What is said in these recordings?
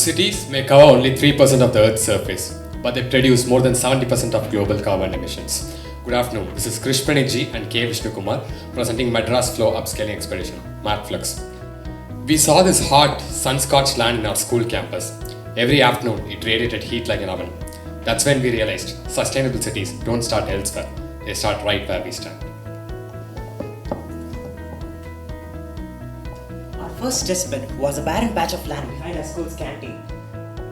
Cities may cover only 3% of the Earth's surface, but they produce more than 70% of global carbon emissions. Good afternoon, this is Krish Pranitji and K. Vishnukumar presenting Madras Flow Upscaling Expedition, MATFlux. We saw this hot, sun-scorched land in our school campus. Every afternoon, it radiated heat like an oven. That's when we realized sustainable cities don't start elsewhere, they start right where we stand. First testbed was a barren patch of land behind our school's canteen.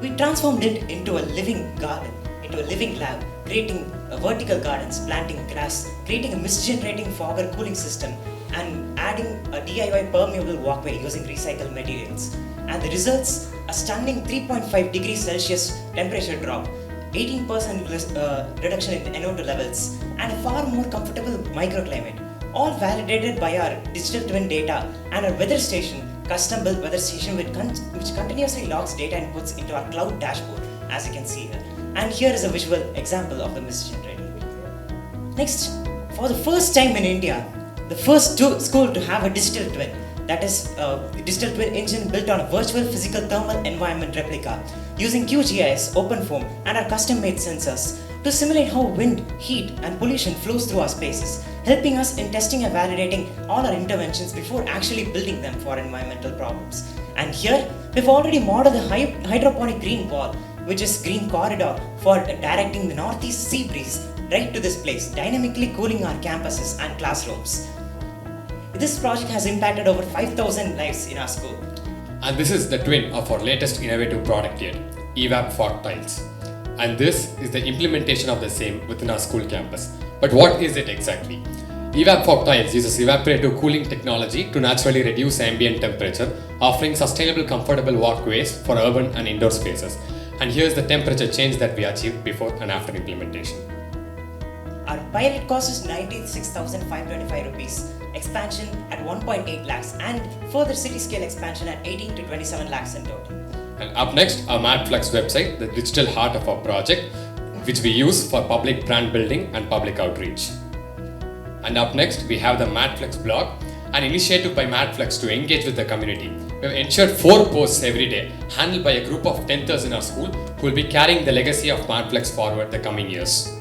We transformed it into a living garden, into a living lab, creating vertical gardens, planting grass, creating a mist-generating fogger cooling system, and adding a DIY permeable walkway using recycled materials. And the results, a stunning 3.5 degrees Celsius temperature drop, 18% reduction in NO2 levels, and a far more comfortable microclimate, all validated by our digital twin data and our weather station, custom-built weather station which continuously logs data inputs into our cloud dashboard, as you can see here. And here is a visual example of the mist generator. Next, for the first time in India, the first school to have a digital twin, that is a digital twin engine built on a virtual physical thermal environment replica using QGIS, OpenFOAM, and our custom-made sensors to simulate how wind, heat, and pollution flows through our spaces, helping us in testing and validating all our interventions before actually building them for environmental problems. And here, we've already modeled the hydroponic green wall, which is green corridor for directing the northeast sea breeze right to this place, dynamically cooling our campuses and classrooms. This project has impacted over 5,000 lives in our school. And this is the twin of our latest innovative product yet, EVAP fog tiles. And this is the implementation of the same within our school campus. But what is it exactly? EVAP fog tiles uses evaporative cooling technology to naturally reduce ambient temperature, offering sustainable, comfortable walkways for urban and indoor spaces. And here's the temperature change that we achieved before and after implementation. Our pilot cost is 96,525 rupees, expansion at 1.8 lakhs, and further city scale expansion at 18 to 27 lakhs in total. And up next, our MATFlux website, the digital heart of our project, which we use for public brand building and public outreach. And up next, we have the MATFlux blog, an initiative by MATFlux to engage with the community. We have ensured 4 posts every day, handled by a group of 10ers in our school who will be carrying the legacy of MATFlux forward the coming years.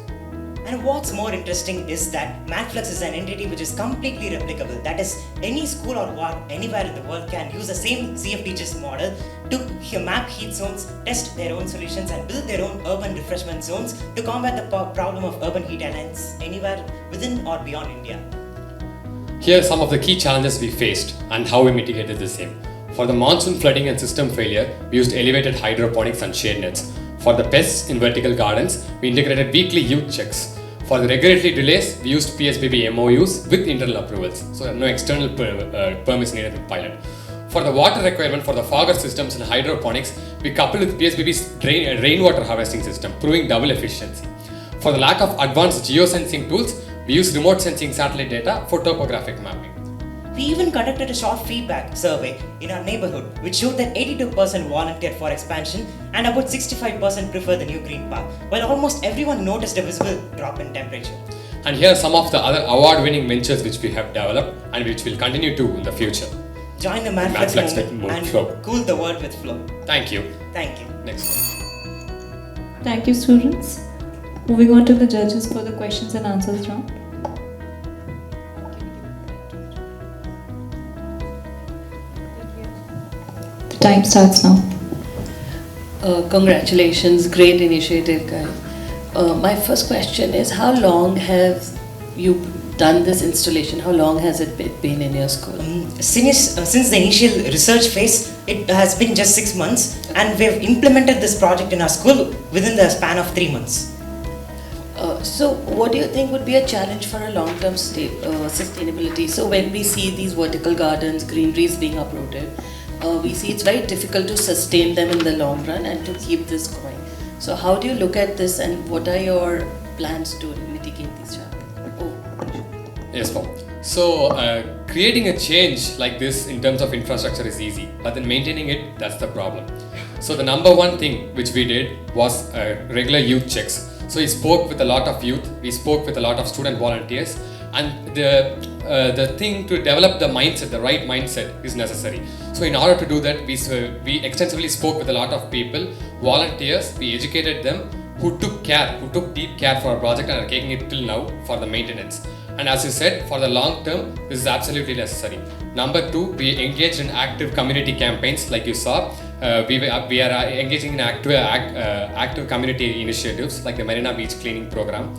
And what's more interesting is that MATFlux is an entity which is completely replicable. That is, any school or ward anywhere in the world can use the same CFD model to map heat zones, test their own solutions, and build their own urban refreshment zones to combat the problem of urban heat islands anywhere within or beyond India. Here are some of the key challenges we faced and how we mitigated the same. For the monsoon flooding and system failure, we used elevated hydroponics and shade nets. For the pests in vertical gardens, we integrated weekly youth checks. For the regulatory delays, we used PSBB MOUs with internal approvals, so no external permits needed in pilot. For the water requirement for the fogger systems and hydroponics, we coupled with PSBB's rainwater harvesting system, proving double efficiency. For the lack of advanced geosensing tools, we used remote sensing satellite data for topographic mapping. We even conducted a short feedback survey in our neighborhood, which showed that 82% volunteered for expansion and about 65% prefer the new green park, while almost everyone noticed a visible drop in temperature. And here are some of the other award-winning ventures which we have developed and which will continue to in the future. Join the MATFlux movement and flow. Cool the world with flow. Thank you. Thank you. Next one. Thank you, students. Moving on to the judges for the questions and answers round. The time starts now. Congratulations, great initiative, guys. My first question is, how long have you done this installation? How long has it been in your school? Since the initial research phase, it has been just 6 months, and we have implemented this project in our school within the span of 3 months. So what do you think would be a challenge for a long-term sustainability? So when we see these vertical gardens, greeneries being uprooted, we see it's very difficult to sustain them in the long run and to keep this going. So how do you look at this, and what are your plans to mitigate these challenges? Yes, Paul. So creating a change like this in terms of infrastructure is easy, but then maintaining it, that's the problem. So the number one thing which we did was regular youth checks. So we spoke with a lot of youth, we spoke with a lot of student volunteers, and the the thing to develop the mindset, the right mindset is necessary. So in order to do that, we extensively spoke with a lot of people, volunteers, we educated them who took deep care for our project and are taking it till now for the maintenance. And as you said, for the long term, this is absolutely necessary. Number two, we engaged in active community campaigns like you saw. We are engaging in active community initiatives like the Marina Beach cleaning program,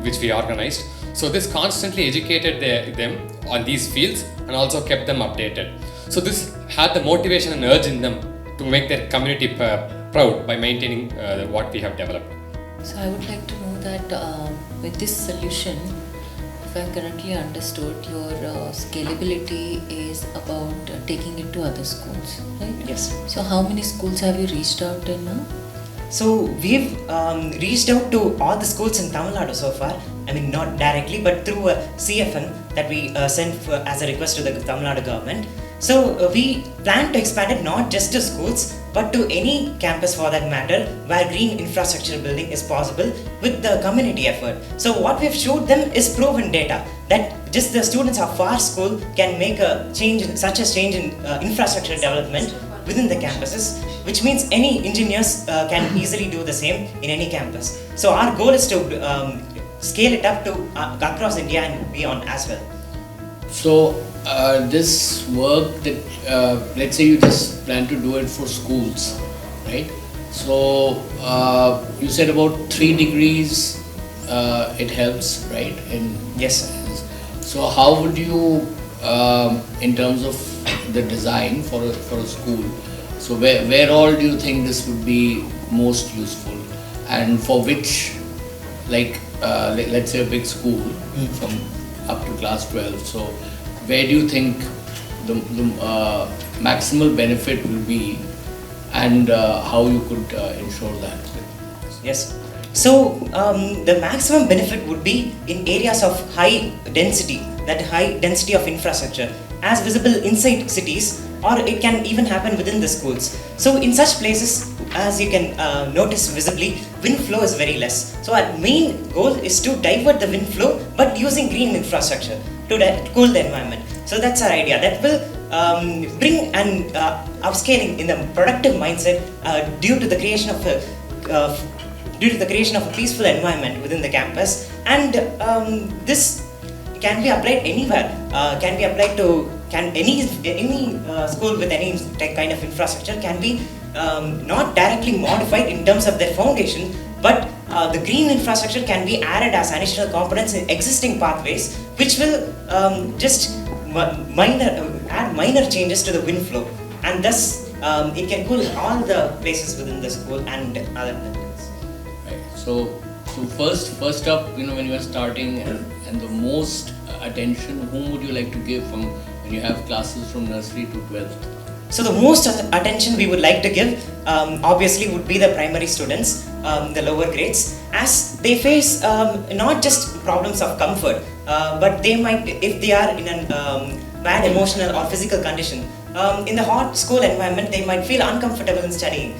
which we organized. So this constantly educated them on these fields and also kept them updated. So this had the motivation and urge in them to make their community proud by maintaining what we have developed. So I would like to know that with this solution, if I correctly understood, your scalability is about taking it to other schools, right? Yes. So how many schools have you reached out till now? So we've reached out to all the schools in Tamil Nadu so far. I mean, not directly, but through a CFN that we sent as a request to the Tamil Nadu government. So we plan to expand it not just to schools, but to any campus for that matter, where green infrastructure building is possible with the community effort. So what we've showed them is proven data that just the students of our school can make a change, such a change in infrastructure development within the campuses, which means any engineers can easily do the same in any campus. So our goal is to scale it up to across India and beyond as well. So this work that let's say you just plan to do it for schools, right? So you said about 3 degrees it helps, right? Yes, sir. So how would you, in terms of the design for a school, so where all do you think this would be most useful, and for which, like let's say a big school from up to class 12, so where do you think the maximal benefit will be, and how you could ensure that? Yes. So the maximum benefit would be in areas of high density, that high density of infrastructure, as visible inside cities, or it can even happen within the schools. So in such places, as you can notice visibly, wind flow is very less. So our main goal is to divert the wind flow, but using green infrastructure to cool the environment. So that's our idea. That will bring an upscaling in the productive mindset due to the creation of a peaceful environment within the campus, and this can be applied anywhere. Can be applied to any school with any kind of infrastructure can be not directly modified in terms of their foundation, but the green infrastructure can be added as additional components in existing pathways, which will just add minor changes to the wind flow, and thus it can cool all the places within the school and other buildings. Right. So first up, when you are starting, and the most attention, whom would you like to give from when you have classes from nursery to 12th? So the most attention we would like to give obviously would be the primary students, the lower grades, as they face not just problems of comfort, but they might, if they are in a bad emotional or physical condition, in the hot school environment, they might feel uncomfortable in studying,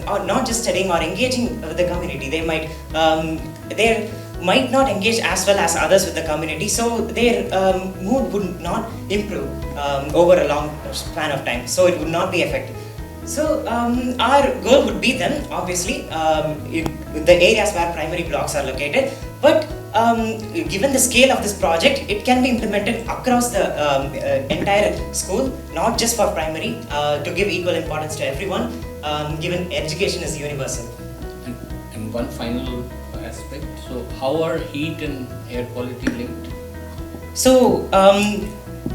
or not just studying or engaging with the community. They might not engage as well as others with the community, so their mood would not improve over a long span of time, so it would not be effective. So our goal would be then, obviously, in the areas where primary blocks are located, but given the scale of this project, it can be implemented across the entire school, not just for primary, to give equal importance to everyone, given education is universal. And one final aspect, so how are heat and air quality linked? So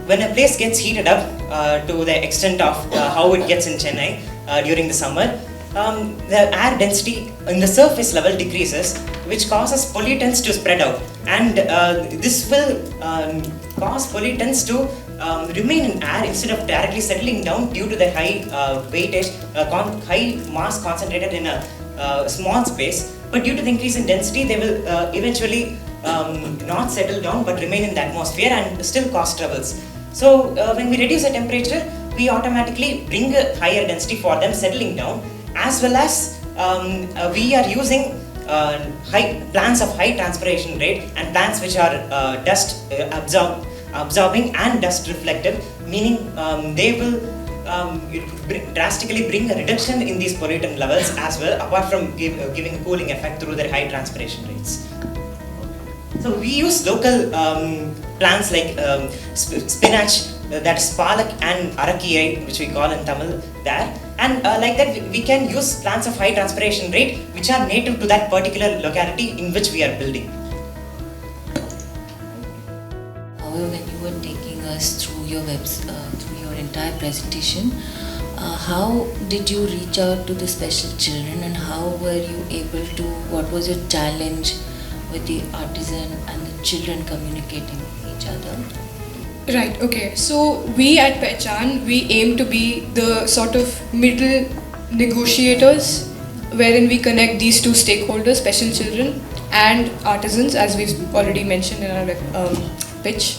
when a place gets heated up to the extent of how it gets in Chennai during the summer, the air density in the surface level decreases, which causes pollutants to spread out, and this will cause pollutants to remain in air instead of directly settling down due to the high weightage, high mass concentrated in a small space. But due to the increase in density, they will eventually not settle down but remain in the atmosphere and still cause troubles. So when we reduce the temperature, we automatically bring a higher density for them settling down, as well as we are using plants of high transpiration rate and plants which are dust absorbing and dust reflective, meaning they will drastically bring a reduction in these pollutant levels as well, apart from giving a cooling effect through their high transpiration rates. So we use local plants like spinach, that's palak and arakiyai, which we call in Tamil there, and like that we can use plants of high transpiration rate which are native to that particular locality in which we are building. However, when you were taking us through your through your entire presentation, how did you reach out to the special children, and how were you able to, what was your challenge with the artisan and the children communicating with each other? Right, okay. So we at Pehchan, we aim to be the sort of middle negotiators wherein we connect these two stakeholders, special children and artisans, as we've already mentioned in our pitch.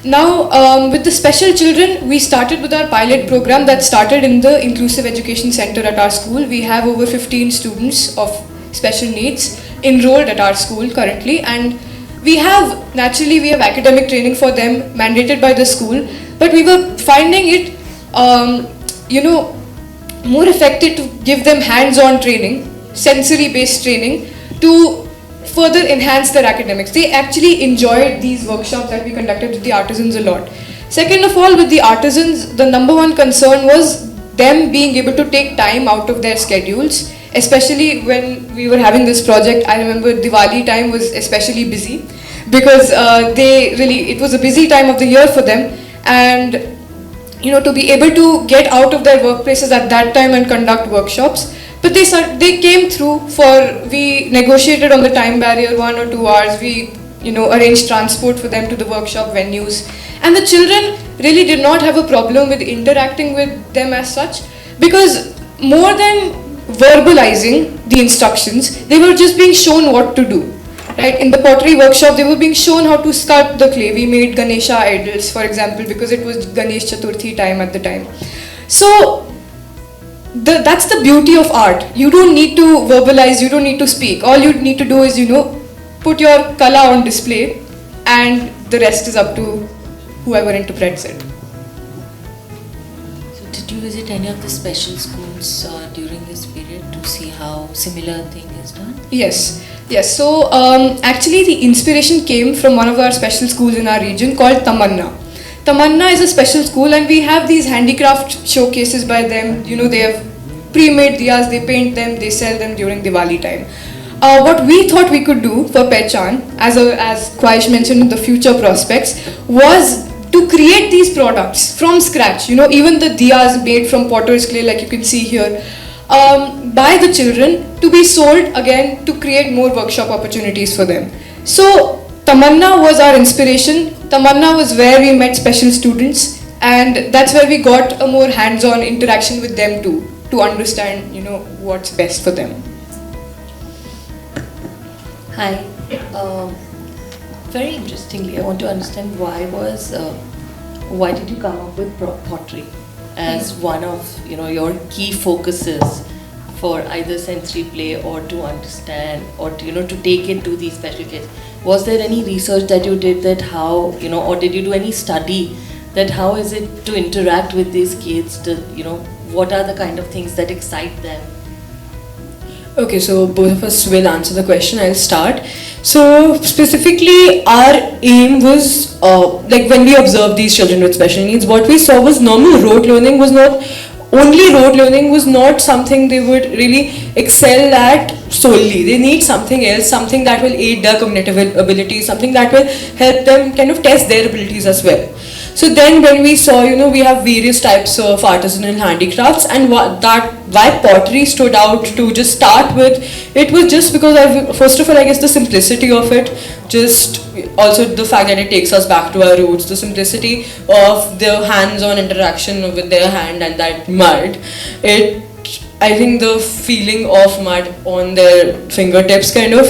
Now, with the special children, we started with our pilot program that started in the Inclusive Education Center at our school. We have over 15 students of special needs enrolled at our school currently, and we have academic training for them mandated by the school, but we were finding it more effective to give them hands-on training, sensory based training, to further enhance their academics. They actually enjoyed these workshops that we conducted with the artisans a lot. Second of all, with the artisans, the number one concern was them being able to take time out of their schedules. Especially when we were having this project, I remember Diwali time was especially busy because it was a busy time of the year for them, and to be able to get out of their workplaces at that time and conduct workshops. But they came through. We negotiated on the time barrier, 1 or 2 hours. We arranged transport for them to the workshop venues, and the children really did not have a problem with interacting with them as such, because more than verbalizing the instructions, they were just being shown what to do. Right? In the pottery workshop, they were being shown how to sculpt the clay. We made Ganesha idols, for example, because it was Ganesh Chaturthi time at the time. So that's the beauty of art. You don't need to verbalize, you don't need to speak. All you need to do is, put your kala on display, and the rest is up to whoever interprets it. Did you visit any of the special schools during this period to see how similar thing is done? Yes. So actually the inspiration came from one of our special schools in our region called Tamanna. Tamanna is a special school, and we have these handicraft showcases by them. They have pre-made diyas, they paint them, they sell them during Diwali time. What we thought we could do for Pehchan, as Khwahish mentioned in the future prospects, was to create these products from scratch. Even the diyas made from potter's clay, like you can see here, by the children, to be sold again to create more workshop opportunities for them. So Tamanna was our inspiration. Tamanna was where we met special students, and that's where we got a more hands-on interaction with them too, to understand what's best for them. Hi. Very interestingly, I want to understand why did you come up with pottery as one of your key focuses for either sensory play or to understand or to take it to these special kids? Was there any research that you did that how or did you do any study that how is it to interact with these kids? What are the kind of things that excite them? Okay, so both of us will answer the question. I'll start. So specifically, our aim was when we observed these children with special needs, what we saw was normal rote learning was not something they would really excel at solely. They need something else, something that will aid their cognitive ability, something that will help them kind of test their abilities as well. So then when we saw, we have various types of artisanal handicrafts, and why pottery stood out to just start with, it was just because first of all, I guess the simplicity of it, just also the fact that it takes us back to our roots, the simplicity of the hands-on interaction with their hand and that mud. I think the feeling of mud on their fingertips kind of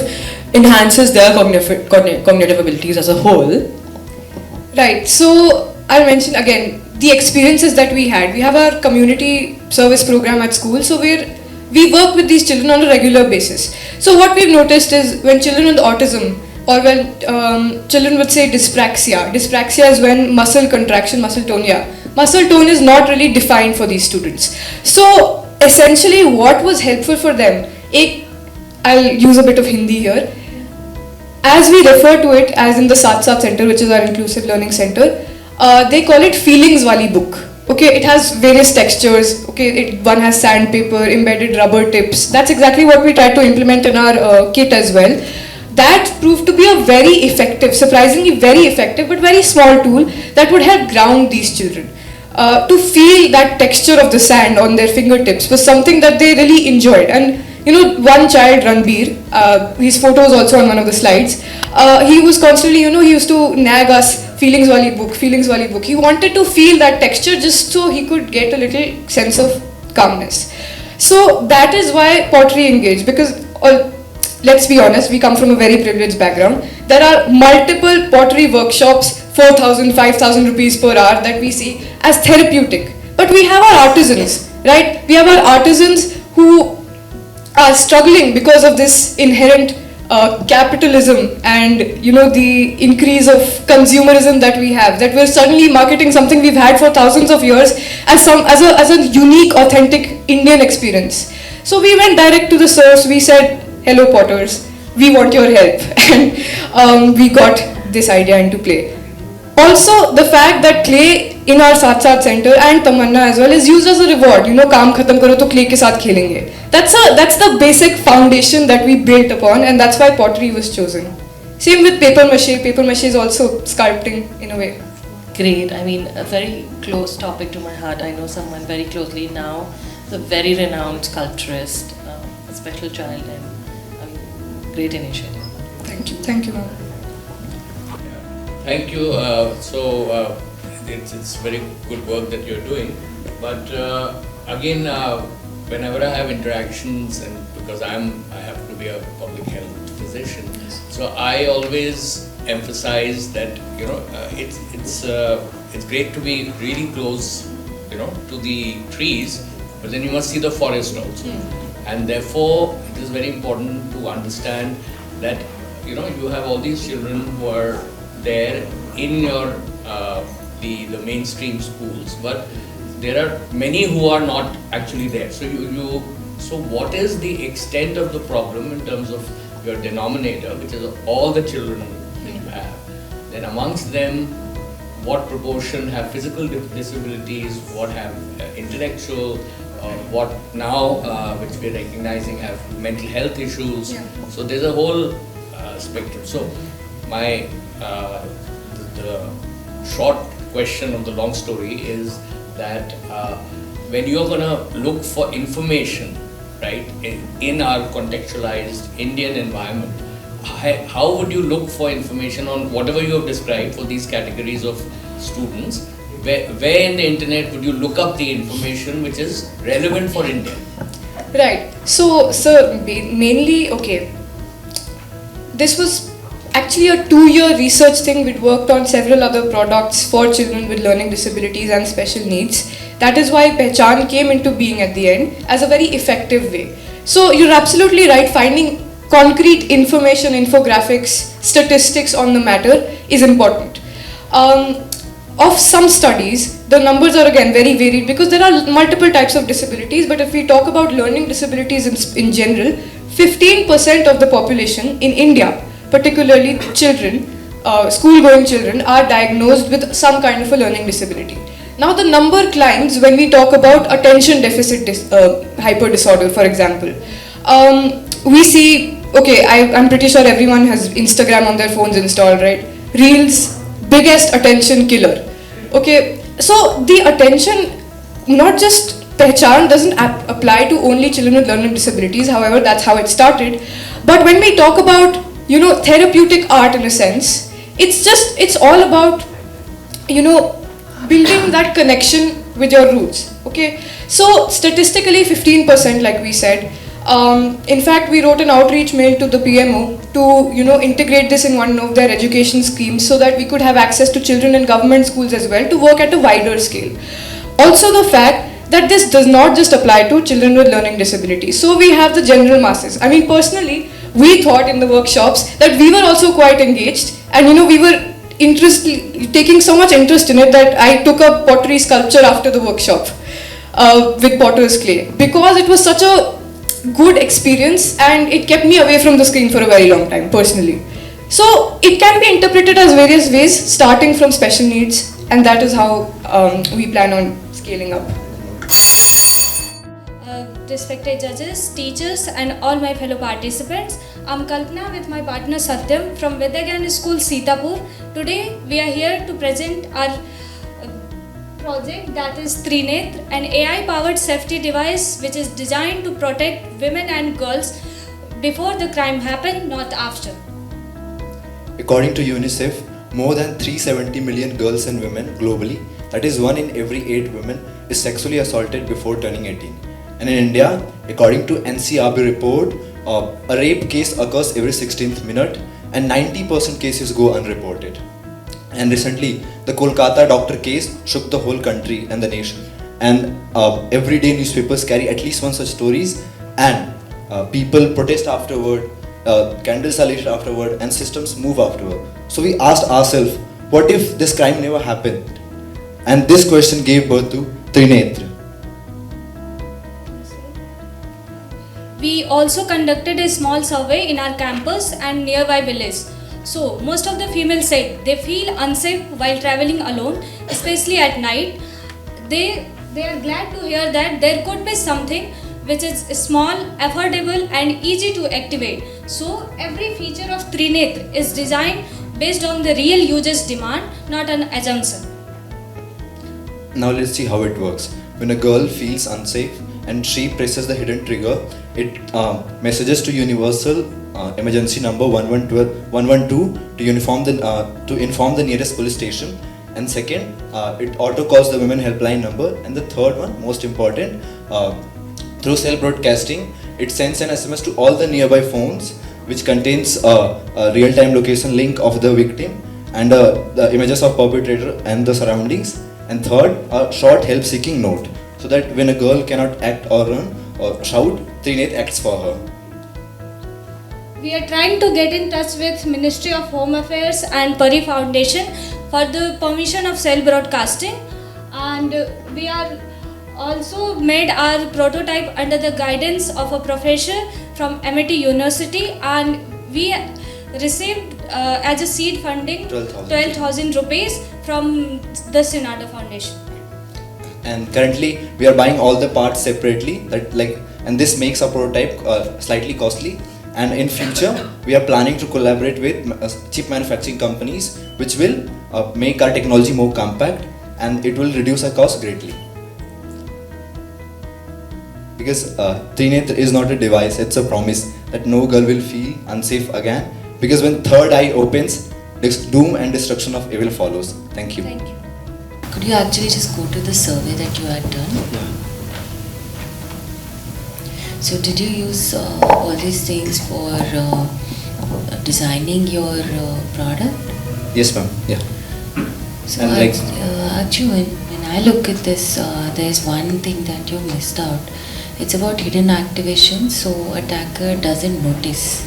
enhances their cognitive abilities as a whole. Right, so I'll mention again the experiences that we had. We have our community service program at school, so we work with these children on a regular basis. So what we've noticed is when children with autism, or when children would say dyspraxia. Dyspraxia is when muscle contraction, muscle tone, muscle tone is not really defined for these students. So essentially what was helpful for them, I'll use a bit of Hindi here. As we refer to it as in the Saath Saath Center, which is our inclusive learning center, they call it feelings wali book. Okay, it has various textures. Okay, one has sandpaper, embedded rubber tips. That's exactly what we tried to implement in our kit as well. That proved to be a very effective, surprisingly very effective, but very small tool that would help ground these children. To feel that texture of the sand on their fingertips was something that they really enjoyed. And you know, one child, Ranbir, his photo is also on one of the slides. He was constantly, he used to nag us, feelings wali book, feelings wali book. He wanted to feel that texture just so he could get a little sense of calmness. So that is why pottery engaged, because let's be honest, we come from a very privileged background. There are multiple pottery workshops, 4,000, 5,000 rupees per hour that we see as therapeutic. But we have our artisans, right? We have our artisans who are struggling because of this inherent capitalism and the increase of consumerism that we have, that we're suddenly marketing something we've had for thousands of years as a unique, authentic Indian experience. So we went direct to the source. We said, hello potters, we want your help, and we got this idea into play. Also, the fact that clay in our Saath Saath Center and Tamanna as well is used as a reward. Kaam khatam karo to clay ke saath khelenge. That's the basic foundation that we built upon, and that's why pottery was chosen. Same with paper mache. Paper mache is also sculpting in a way. Great. I mean, a very close topic to my heart. I know someone very closely now, the very renowned sculpturist, a special child, and great initiative. Thank you, ma'am. Thank you. It's very good work that you're doing. But again, whenever I have interactions, and because I have to be a public health physician, so I always emphasize that it's great to be really close, to the trees, but then you must see the forest also, and therefore it is very important to understand that you have all these children who are there in your the mainstream schools, but there are many who are not actually there. So so what is the extent of the problem in terms of your denominator, which is all the children that you have? Then amongst them, what proportion have physical disabilities, what have intellectual, what now, which we're recognizing, have mental health issues. Yeah. So there's a whole spectrum. So my the short question of the long story is that when you're going to look for information, right, in our contextualized Indian environment, how would you look for information on whatever you have described for these categories of students? Where in the internet would you look up the information which is relevant for India? Right. So mainly, this was actually a 2-year research thing. We'd worked on several other products for children with learning disabilities and special needs. That is why Pehchan came into being at the end as a very effective way. So you're absolutely right, finding concrete information, infographics, statistics on the matter is important. Of some studies, the numbers are again very varied because there are multiple types of disabilities, but if we talk about learning disabilities in general, 15% of the population in India, particularly children, school-going children, are diagnosed with some kind of a learning disability. Now the number climbs when we talk about attention deficit hyper disorder, for example. We see, I'm pretty sure everyone has Instagram on their phones installed, right? Reels, biggest attention killer. Okay, so the attention, not just Pehchan doesn't apply to only children with learning disabilities, however, that's how it started. But when we talk about, therapeutic art in a sense, it's all about, building that connection with your roots. Okay, so statistically 15%, like we said. In fact, we wrote an outreach mail to the PMO to integrate this in one of their education schemes so that we could have access to children in government schools as well to work at a wider scale. Also the fact that this does not just apply to children with learning disabilities. So we have the general masses. I mean, personally, we thought in the workshops that we were also quite engaged, and we were taking so much interest in it that I took up pottery sculpture after the workshop with potter's clay, because it was such a good experience and it kept me away from the screen for a very long time personally. So it can be interpreted as various ways, starting from special needs, and that is how we plan on scaling up. Respected judges, teachers and all my fellow participants, I'm Kalpana with my partner Satyam from Vidyagyan School Sitapur. Today we are here to present our project, that is Trinetra, an AI powered safety device which is designed to protect women and girls before the crime happened, not after. According to UNICEF, more than 370 million girls and women globally, that is 1 in every 8 women, is sexually assaulted before turning 18. And in India, according to NCRB report, a rape case occurs every 16th minute and 90% cases go unreported. And recently, the Kolkata doctor case shook the whole country and the nation. And everyday newspapers carry at least one such stories, and people protest afterward, candles are lit afterward, and systems move afterward. So we asked ourselves, what if this crime never happened? And this question gave birth to Trinetra. We also conducted a small survey in our campus and nearby village. So most of the females said they feel unsafe while traveling alone, especially at night. They are glad to hear that there could be something which is small, affordable and easy to activate. So every feature of Trinetra is designed based on the real user's demand, not an assumption. Now let's see how it works. When a girl feels unsafe and she presses the hidden trigger, it messages to universal emergency number 112 to inform the nearest police station. And second, it auto calls the women helpline number. And the third one, most important, through cell broadcasting, it sends an SMS to all the nearby phones, which contains a real-time location link of the victim and the images of perpetrator and the surroundings. And third, a short help-seeking note, so that when a girl cannot act or run or shout, Trinetra acts for her. We are trying to get in touch with Ministry of Home Affairs and Pari Foundation for the permission of cell broadcasting, and we are also made our prototype under the guidance of a professor from MIT University, and we received as a seed funding 12,000 rupees from the Sinata Foundation. And currently we are buying all the parts separately, and this makes our prototype slightly costly. And in future we are planning to collaborate with chip manufacturing companies, which will make our technology more compact, and it will reduce our cost greatly. Because Trinetra is not a device, it's a promise that no girl will feel unsafe again. Because when third eye opens, doom and destruction of evil follows. Thank you. Thank you. Could you actually just go to the survey that you had done? Yeah. So did you use all these things for designing your product? Yes, ma'am. Yeah. So And actually, when I look at this, there's one thing that you missed out. It's about hidden activation, so attacker doesn't notice.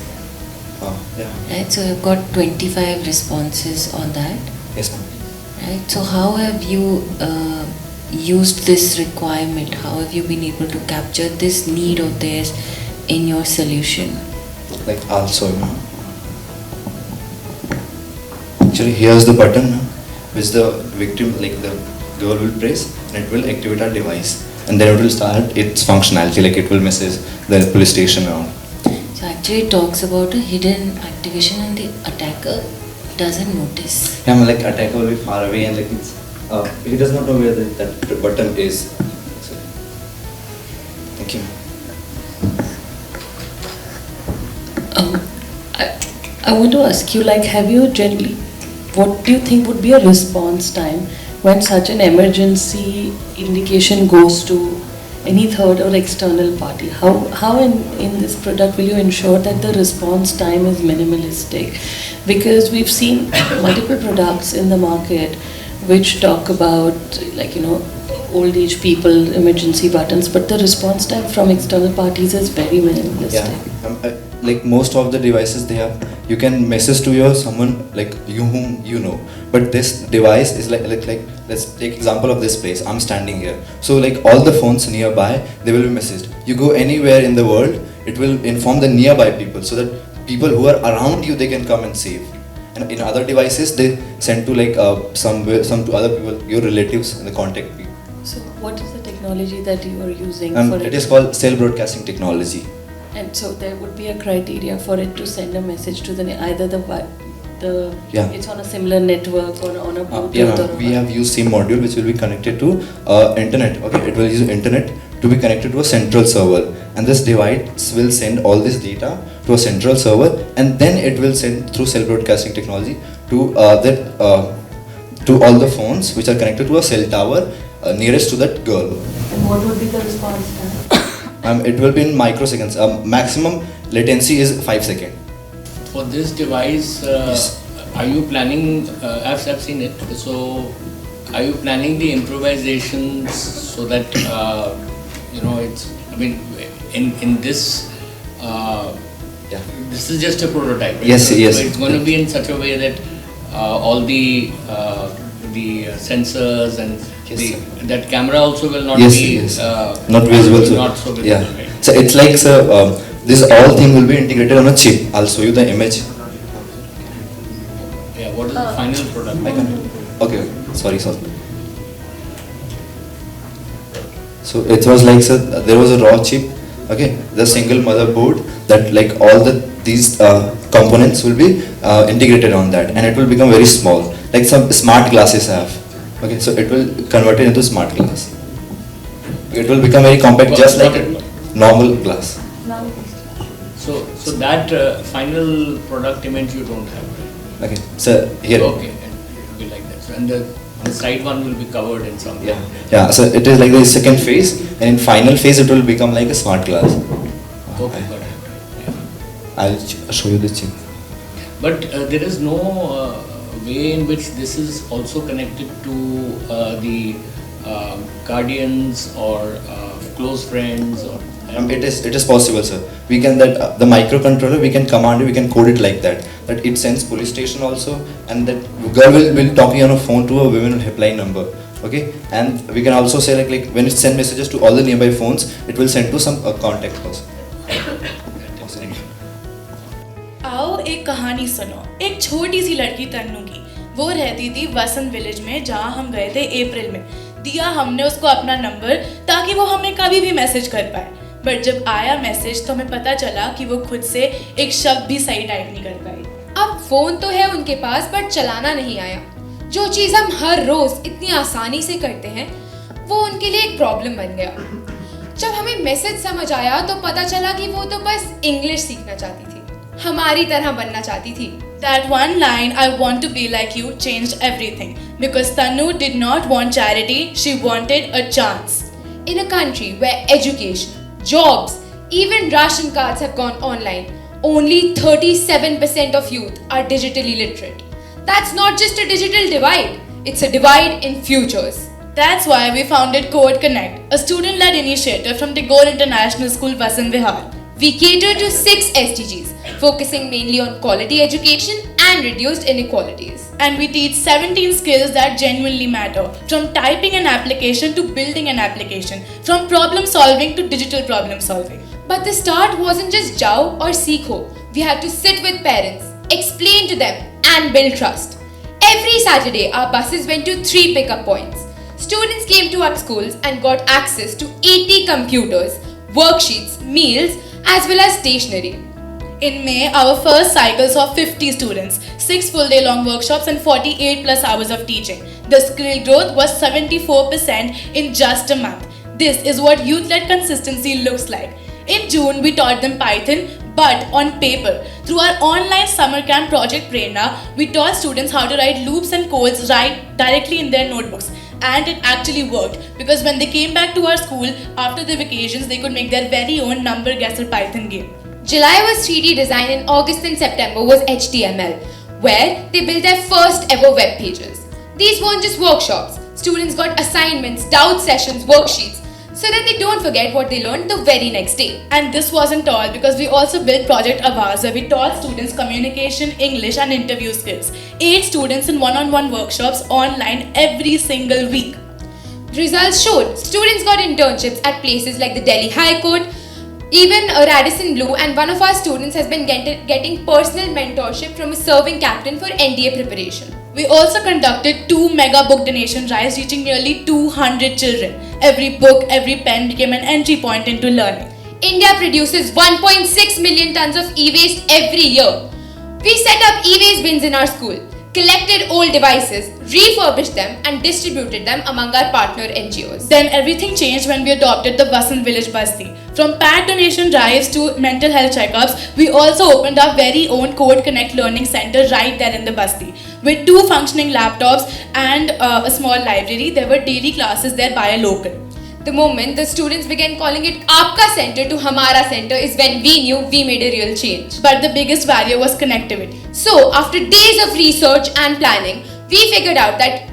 Yeah. Right, so you've got 25 responses on that. Yes, ma'am. Right, so how have you used this requirement? How have you been able to capture this need of theirs in your solution? Also, actually here's the button which the victim, the girl will press, and it will activate our device, and then it will start its functionality, it will message the police station around. So actually it talks about a hidden activation and the attacker doesn't notice. Yeah, attacker will be far away, and he does not know where that button is. So, thank you. I want to ask you, have you generally, what do you think would be a response time when such an emergency indication goes to any third or external party? How in this product will you ensure that the response time is minimalistic? Because we've seen multiple products in the market which talk about old age people, emergency buttons, but the response time from external parties is very minimalistic. Yeah. like most of the devices they have, you can message to your someone like you whom you know. But this device is like let's take example of this place. I'm standing here, so like all the phones nearby, they will be messaged. You go anywhere in the world, it will inform the nearby people, so that people who are around you, they can come and save. And in other devices, they send to like some to other people, your relatives and the contact people. So what is the technology that you are using for It is called cell broadcasting technology. And so there would be a criteria for it to send a message to either Yeah. it's on a similar network or on a Bluetooth Yeah, or we have used SIM module which will be connected to internet. Okay, it will use internet to be connected to a central server, and this device will send all this data to a central server, and then it will send through cell broadcasting technology to to all the phones which are connected to a cell tower nearest to that girl. And what would be the response time? It will be in microseconds. Maximum latency is 5 seconds. For this device, are you planning, I've seen it, so are you planning the improvisations so that, it's, I mean, in this, this is just a prototype, right? Yes, yes. So it's going to be in such a way that all the sensors and that camera also will not be not visible. Not so visible, yeah. right? So it's like this all thing will be integrated on a chip. I'll show you the image. Yeah. What is the final product? Okay. Sorry. So it was like there was a raw chip. Okay. The single motherboard that like all these components will be integrated on that, and it will become very small, like some smart glasses have. Okay, so it will convert it into smart glass. It will become very compact, just like a normal glass. So that final product image you don't have, right? Okay, so here. Okay, and it will be like that. So, and the side one will be covered in some. Yeah. So it is like the second phase, and in final phase it will become like a smart glass. Okay, got it. Yeah. I'll show you the chip. But there is no way in which this is also connected to the guardians or close friends or. It is possible, sir. We can the microcontroller, we can command it, we can code it like that it sends police station also, and that girl will talking on a phone to a women helpline number. Okay, and we can also say like when it send messages to all the nearby phones, it will send to some contact person. आओ एक कहानी सुनो। एक छोटी सी लड़की तन्नू की, वो रहती थी वसंत विलेज में, जहाँ हम गए थे अप्रैल में। दिया हमने उसको अपना नंबर ताकि वो हमें कभी भी मैसेज कर पाए, बट जब आया मैसेज तो हमें पता चला कि वो खुद से एक शब्द भी सही टाइप नहीं कर पाई। अब फोन तो है उनके पास, बट चलाना नहीं आया। जो चीज़ हम हर रोज इतनी आसानी से करते हैं, वो उनके लिए एक प्रॉब्लम बन गया। जब हमें मैसेज समझ आया तो पता चला कि वो तो बस इंग्लिश सीखना चाहती थी, हमारी तरह बनना चाहती थी। That one line, I want to be like you, changed everything. Because Tanu did not want charity, she wanted a chance. In a country where education, jobs, even ration cards have gone online, only 37% of youth are digitally literate. That's not just a digital divide, it's a divide in futures. That's why we founded Code Connect, a student-led initiative from Tagore International School, Vasant Vihar. We cater to 6 SDGs, focusing mainly on quality education and reduced inequalities. And we teach 17 skills that genuinely matter, from typing an application to building an application, from problem solving to digital problem solving. But the start wasn't just Jao or Seekho. We had to sit with parents, explain to them, and build trust. Every Saturday, our buses went to 3 pickup points. Students came to our schools and got access to 80 computers, worksheets, meals, as well as stationery. In May, our first cycle saw 50 students, 6 full-day long workshops and 48 plus hours of teaching. The skill growth was 74% in just a month. This is what youth-led consistency looks like. In June, we taught them Python, but on paper. Through our online summer camp project Prerna, we taught students how to write loops and codes right directly in their notebooks. And it actually worked, because when they came back to our school after the vacations, they could make their very own number guesser Python game. July was 3D design and August and September was HTML, where they built their first ever web pages. These weren't just workshops. Students got assignments, doubt sessions, worksheets. so that they don't forget what they learned the very next day. And this wasn't all, because we also built Project Avaz, where we taught students communication, English and interview skills. 8 students in one-on-one workshops online every single week. Results showed students got internships at places like the Delhi High Court, even Radisson Blu, and one of our students has been getting personal mentorship from a serving captain for NDA preparation. We also conducted 2 mega book donation drives reaching nearly 200 children. Every book, every pen became an entry point into learning. India produces 1.6 million tons of e-waste every year. We set up e-waste bins in our school, collected old devices, refurbished them and distributed them among our partner NGOs. Then everything changed when we adopted the Vasant Village Basti. From pad donation drives to mental health checkups, we also opened our very own Code Connect Learning Center right there in the Basti. With 2 functioning laptops and a small library, there were daily classes there by a local. The moment the students began calling it Aapka Center to Hamara Center is when we knew we made a real change. But the biggest barrier was connectivity. So, after days of research and planning, we figured out that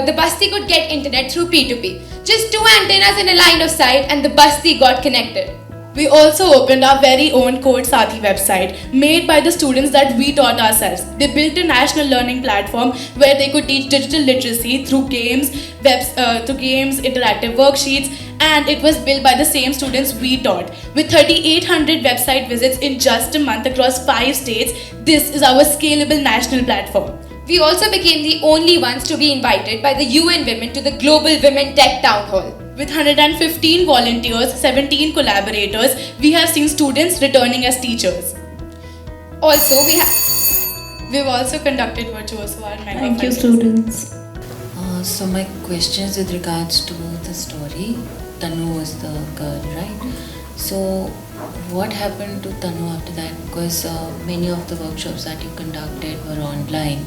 the Basti could get internet through P2P. Just 2 antennas in a line of sight and the Basti got connected. We also opened our very own Code Sathi website, made by the students that we taught ourselves. They built a national learning platform where they could teach digital literacy through games, interactive worksheets, and it was built by the same students we taught. With 3,800 website visits in just a month across 5 states, this is our scalable national platform. We also became the only ones to be invited by the UN Women to the Global Women Tech Town Hall. With 115 volunteers, 17 collaborators, we have seen students returning as teachers. Also, we've also conducted virtuoso art mega Thank you, finals. students. So my question is with regards to the story. Tanu was the girl, right? So what happened to Tanu after that? Because many of the workshops that you conducted were online.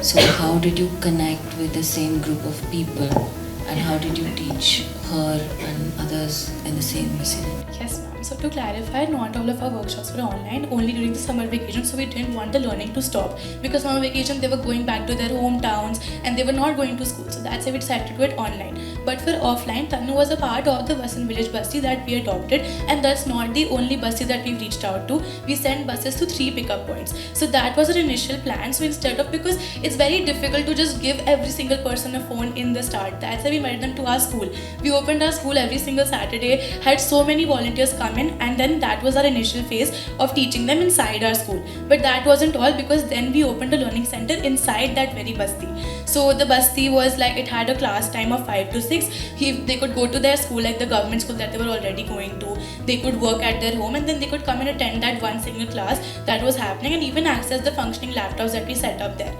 So how did you connect with the same group of people? And how did you teach her and others in the same vicinity? Yes, ma'am. So to clarify, not all of our workshops were online, only during the summer vacation. So we didn't want the learning to stop, because summer vacation they were going back to their hometowns and they were not going to school. So that's why we decided to do it online. But for offline, Tanu was a part of the Vasant Village Basti that we adopted, and that's not the only Basti that we've reached out to. We sent buses to 3 pickup points. So that was our initial plan. So instead of, because it's very difficult to just give every single person a phone in the start, that's why we invited them to our school. We opened our school every single Saturday, had so many volunteers come in, and then that was our initial phase of teaching them inside our school. But that wasn't all, because then we opened a learning center inside that very Basti. So the Basti was like, it had a class time of 5 to 6. They could go to their school, like the government school that they were already going to. They could work at their home, and then they could come and attend that one single class that was happening, and even access the functioning laptops that we set up there.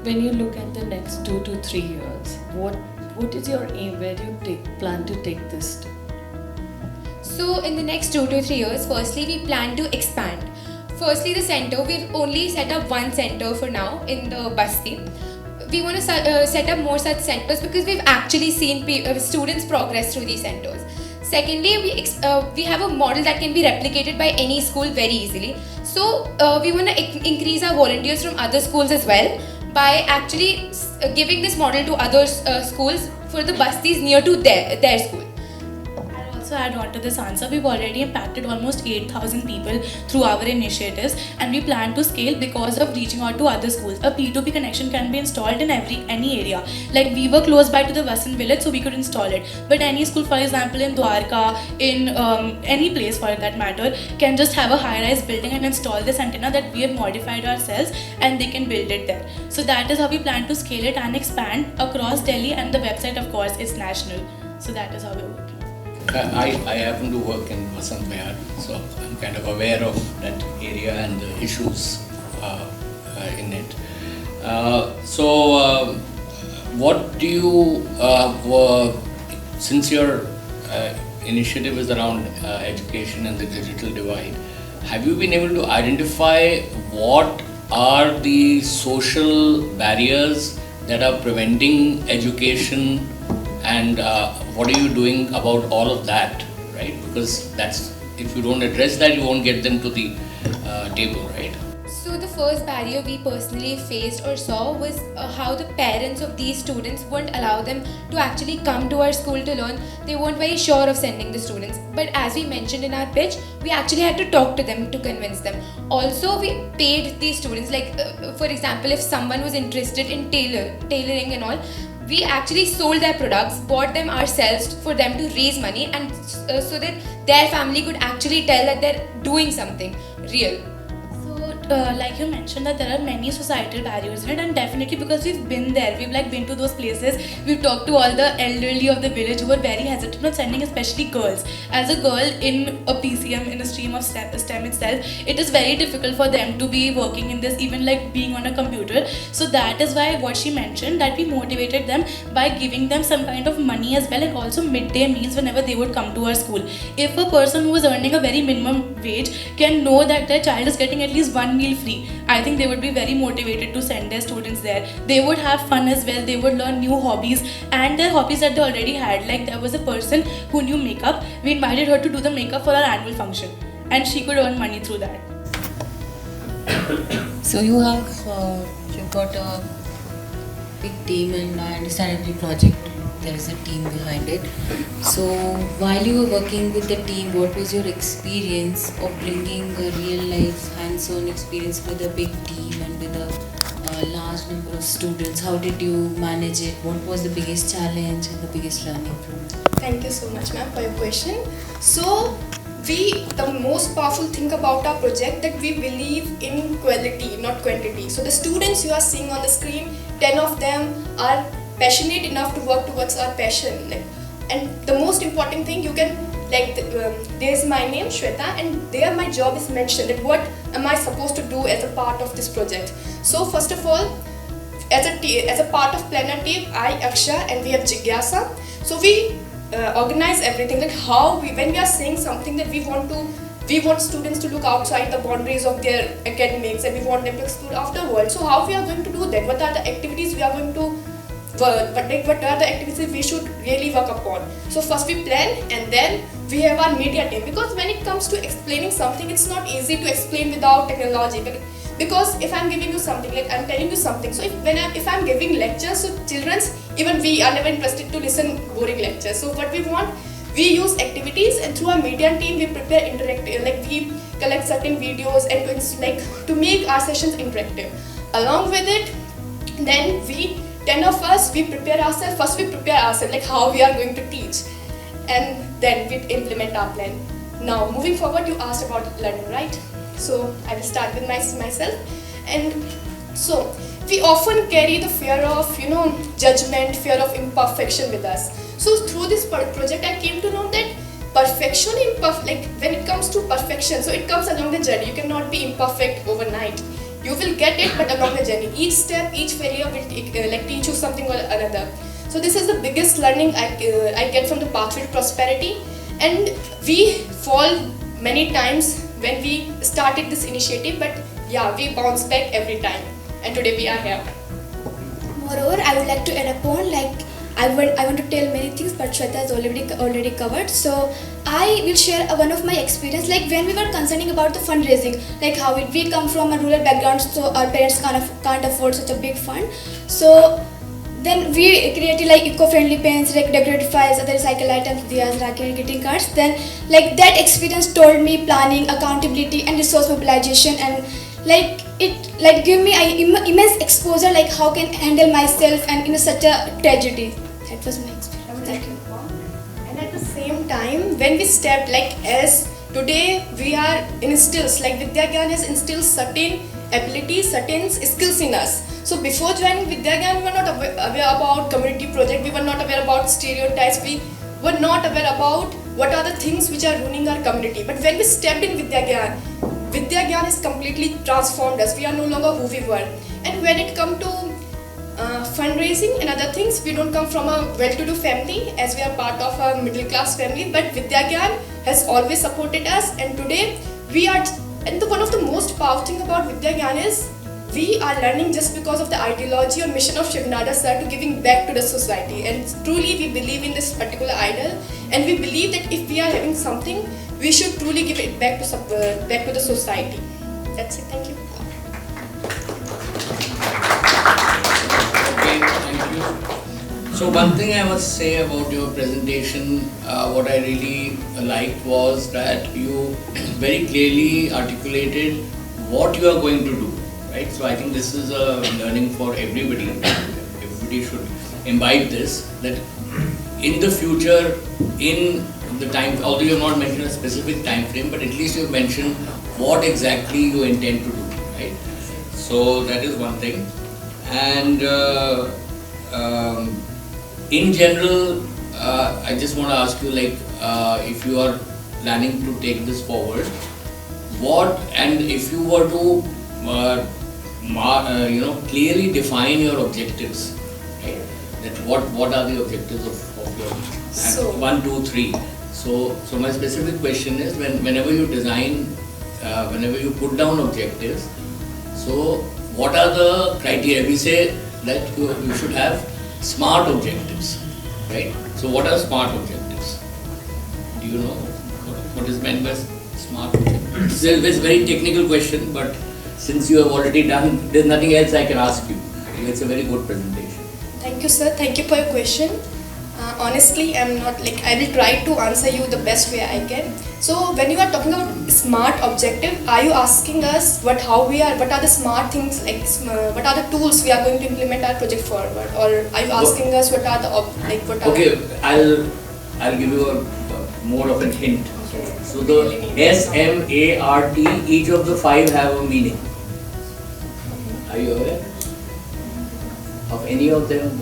When you look at the next 2 to 3 years, what is your aim? Where do you plan to take this to? So, in the next 2 to 3 years, firstly, we plan to expand. Firstly, the center, we've only set up one center for now in the Basti. We want to set up more such centers because we've actually seen students progress through these centers. Secondly, we have a model that can be replicated by any school very easily. So, we want to increase our volunteers from other schools as well by actually giving this model to other schools for the Bastis near to their school. To add on to this answer, we've already impacted almost 8,000 people through our initiatives, and we plan to scale because of reaching out to other schools. A P2P connection can be installed in any area. Like we were close by to the Vasant village, so we could install it. But any school, for example, in Dwarka, in any place for that matter, can just have a high-rise building and install this antenna that we have modified ourselves, and they can build it there. So that is how we plan to scale it and expand across Delhi, and the website, of course, is national. So that is how we're working. I happen to work in Vasant Vihar, so I'm kind of aware of that area and the issues in it. What do you, since your initiative is around education and the digital divide, have you been able to identify what are the social barriers that are preventing education, and what are you doing about all of that, right? Because that's, if you don't address that, you won't get them to the table, right? So the first barrier we personally faced or saw was how the parents of these students wouldn't allow them to actually come to our school to learn. They weren't very sure of sending the students. But as we mentioned in our pitch, we actually had to talk to them to convince them. Also, we paid these students, like for example, if someone was interested in tailoring and all, we actually sold their products, bought them ourselves for them to raise money, and so that their family could actually tell that they're doing something real. Like you mentioned that there are many societal barriers in it, and definitely because we've been there, we've been to those places, we've talked to all the elderly of the village who were very hesitant on sending, especially girls. As a girl in a PCM, in a stream of STEM itself, it is very difficult for them to be working in this, even like being on a computer. So that is why what she mentioned, that we motivated them by giving them some kind of money as well, and also midday meals whenever they would come to our school. If a person who is earning a very minimum wage can know that their child is getting at least one meal free, I think they would be very motivated to send their students there. They would have fun as well, they would learn new hobbies, and their hobbies that they already had. Like there was a person who knew makeup, we invited her to do the makeup for our annual function, and she could earn money through that. So you've got a big team, and I understand every project there is a team behind it. So while you were working with the team, what was your experience of bringing a real life hands-on experience with a big team and with a large number of students? How did you manage it? What was the biggest challenge and the biggest learning from it? Thank you so much, ma'am, for your question. So the most powerful thing about our project, that we believe in quality, not quantity. So the students you are seeing on the screen, 10 of them are passionate enough to work towards our passion. And the most important thing, you can, there's my name, Shweta, and there my job is mentioned, that what am I supposed to do as a part of this project. So first of all, as a part of planner team, I, Aksha, and we have Jigyasa. So we organize everything, like when we are saying something that we want students to look outside the boundaries of their academics, and we want them to explore afterwards. So how we are going to do that? What are the activities we are going to what are the activities we should really work upon? So first we plan, and then we have our media team, because when it comes to explaining something, it's not easy to explain without technology. Because if I'm giving you something, like I'm telling you something, so if I'm giving lectures, so children's, even we are never interested to listen boring lectures. So what we want, we use activities, and through our media team we prepare interactive, we collect certain videos and to make our sessions interactive. Along with it, then 10 of us, we prepare ourselves. First we prepare ourselves, like how we are going to teach, and then we implement our plan. Now moving forward, you asked about learning, right? So I will start with myself. And so we often carry the fear of judgment, fear of imperfection with us. So through this project, I came to know that perfection, when it comes to perfection, so it comes along the journey. You cannot be imperfect overnight. You will get it, but along the journey, each step, each failure will teach you something or another. So this is the biggest learning I get from the pathway to prosperity. And we fall many times when we started this initiative, but yeah, we bounce back every time. And today we are here. Moreover, I would like to add upon, I want to tell many things, but Shweta has already covered. So I will share one of my experience, when we were concerning about the fundraising, how we come from a rural background, so our parents can't afford such a big fund. So then we created eco-friendly pens, decorated files, other recycle items, diyas, rakhi, and greeting cards. Then that experience told me planning, accountability, and resource mobilization, and it gave me immense exposure, how can I handle myself and in such a tragedy. That was my experience. Thank you. And at the same time, when we stepped, as today we are instills, Vidyagyan has instilled certain abilities, certain skills in us. So before joining Vidyagyan, we were not aware about community project, we were not aware about stereotypes, we were not aware about what are the things which are ruining our community. But when we stepped in Vidyagyan, Vidyagyan has completely transformed us. We are no longer who we were. And when it comes to fundraising and other things, we don't come from a well-to-do family, as we are part of a middle-class family, but Vidyagyan has always supported us, and today we are, and one of the most powerful thing about Vidyagyan is we are learning just because of the ideology or mission of Shivnada sir to giving back to the society, and truly we believe in this particular idol, and we believe that if we are having something, we should truly give it back to the society. That's it. Thank you. So one thing I must say about your presentation, what I really liked was that you very clearly articulated what you are going to do, right? So I think this is a learning for everybody. Everybody should imbibe this, that in the future, in the time, although you have not mentioned a specific time frame, but at least you have mentioned what exactly you intend to do, right? So that is one thing. And in general, I just want to ask you, like, if you are planning to take this forward, what, and if you were to, clearly define your objectives, right? That what are the objectives of your, So, 1, 2, 3. So my specific question is, whenever you design, whenever you put down objectives, so what are the criteria? We say that you should have SMART objectives, right? So what are SMART objectives? Do you know what is meant by SMART objectives? It's a very technical question, but since you have already done, there's nothing else I can ask you. It's a very good presentation. Thank you, sir. Thank you for your question. Honestly, I'm not like, I will try to answer you the best way I can. So when you are talking about SMART objective, are you asking us what are the smart things, like what are the tools we are going to implement our project forward, or are you asking us what are the Okay, I'll give you a more of a hint. So the SMART, each of the 5 have a meaning. Are you aware of any of them?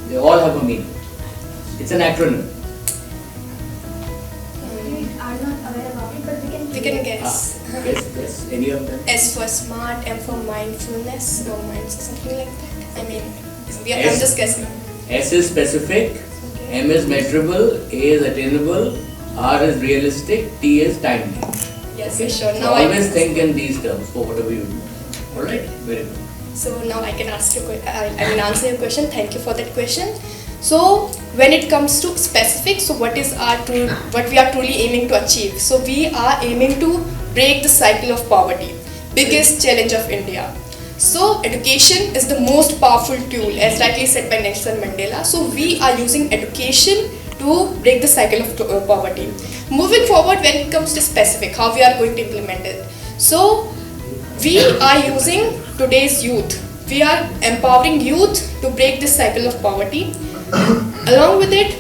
They all have a meaning. It's an acronym. We are not aware about it, but we can guess. Guess any of them. S for smart, M for mindfulness, or something like that. I mean, I'm just guessing. S is specific, M is measurable, A is attainable, R is realistic, T is timely. Yes, okay? sure. So Now always think in these terms for whatever you do. Alright, very good. So now I can answer your question. Thank you for that question. So when it comes to specific, so what we are truly aiming to achieve? So we are aiming to break the cycle of poverty, biggest challenge of India. So education is the most powerful tool, as rightly said by Nelson Mandela. So we are using education to break the cycle of poverty. Moving forward, when it comes to specific, how we are going to implement it. So we are using today's youth. We are empowering youth to break this cycle of poverty. Along with it,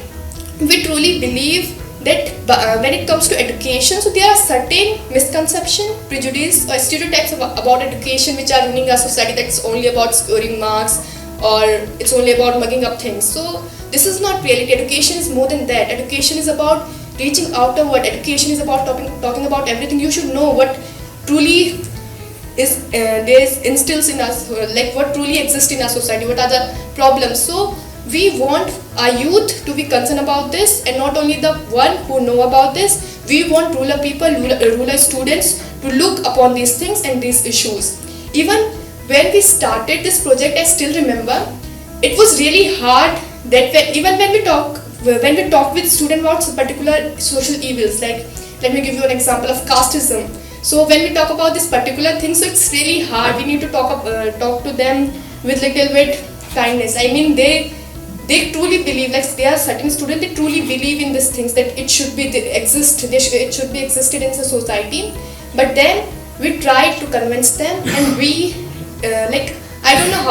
we truly believe that when it comes to education, so there are certain misconceptions, prejudice or stereotypes about education which are ruining our society, that it's only about scoring marks or it's only about mugging up things. So this is not reality. Education is more than that. Education is about reaching outward. Education is about talking about everything. You should know what truly is instills in us, like what truly exists in our society, what are the problems. So we want our youth to be concerned about this, and not only the one who know about this, we want rural people, rural students to look upon these things and these issues. Even when we started this project, I still remember, it was really hard that when we talk with students about particular social evils, like let me give you an example of casteism. So when we talk about this particular thing, so it's really hard. We need to talk to them with little bit kindness. I mean, they truly believe, like there are certain students, they truly believe in these things, that it should be it should be existed in the society. But then we try to convince them, and we I don't know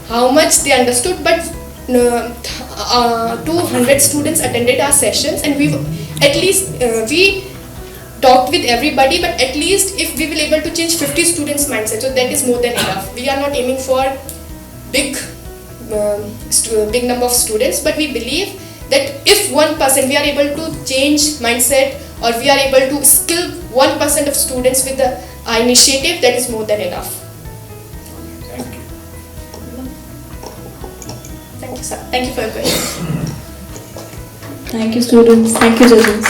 how much they understood, but 200 students attended our sessions, and we talked with everybody, but at least if we will able to change 50 students' mindset, so that is more than enough. We are not aiming for big number of students, but we believe that if 1% we are able to change mindset, or we are able to skill 1% of students with the initiative, that is more than enough. Thank you. Thank you, sir. Thank you for your question. Thank you, students. Thank you, judges.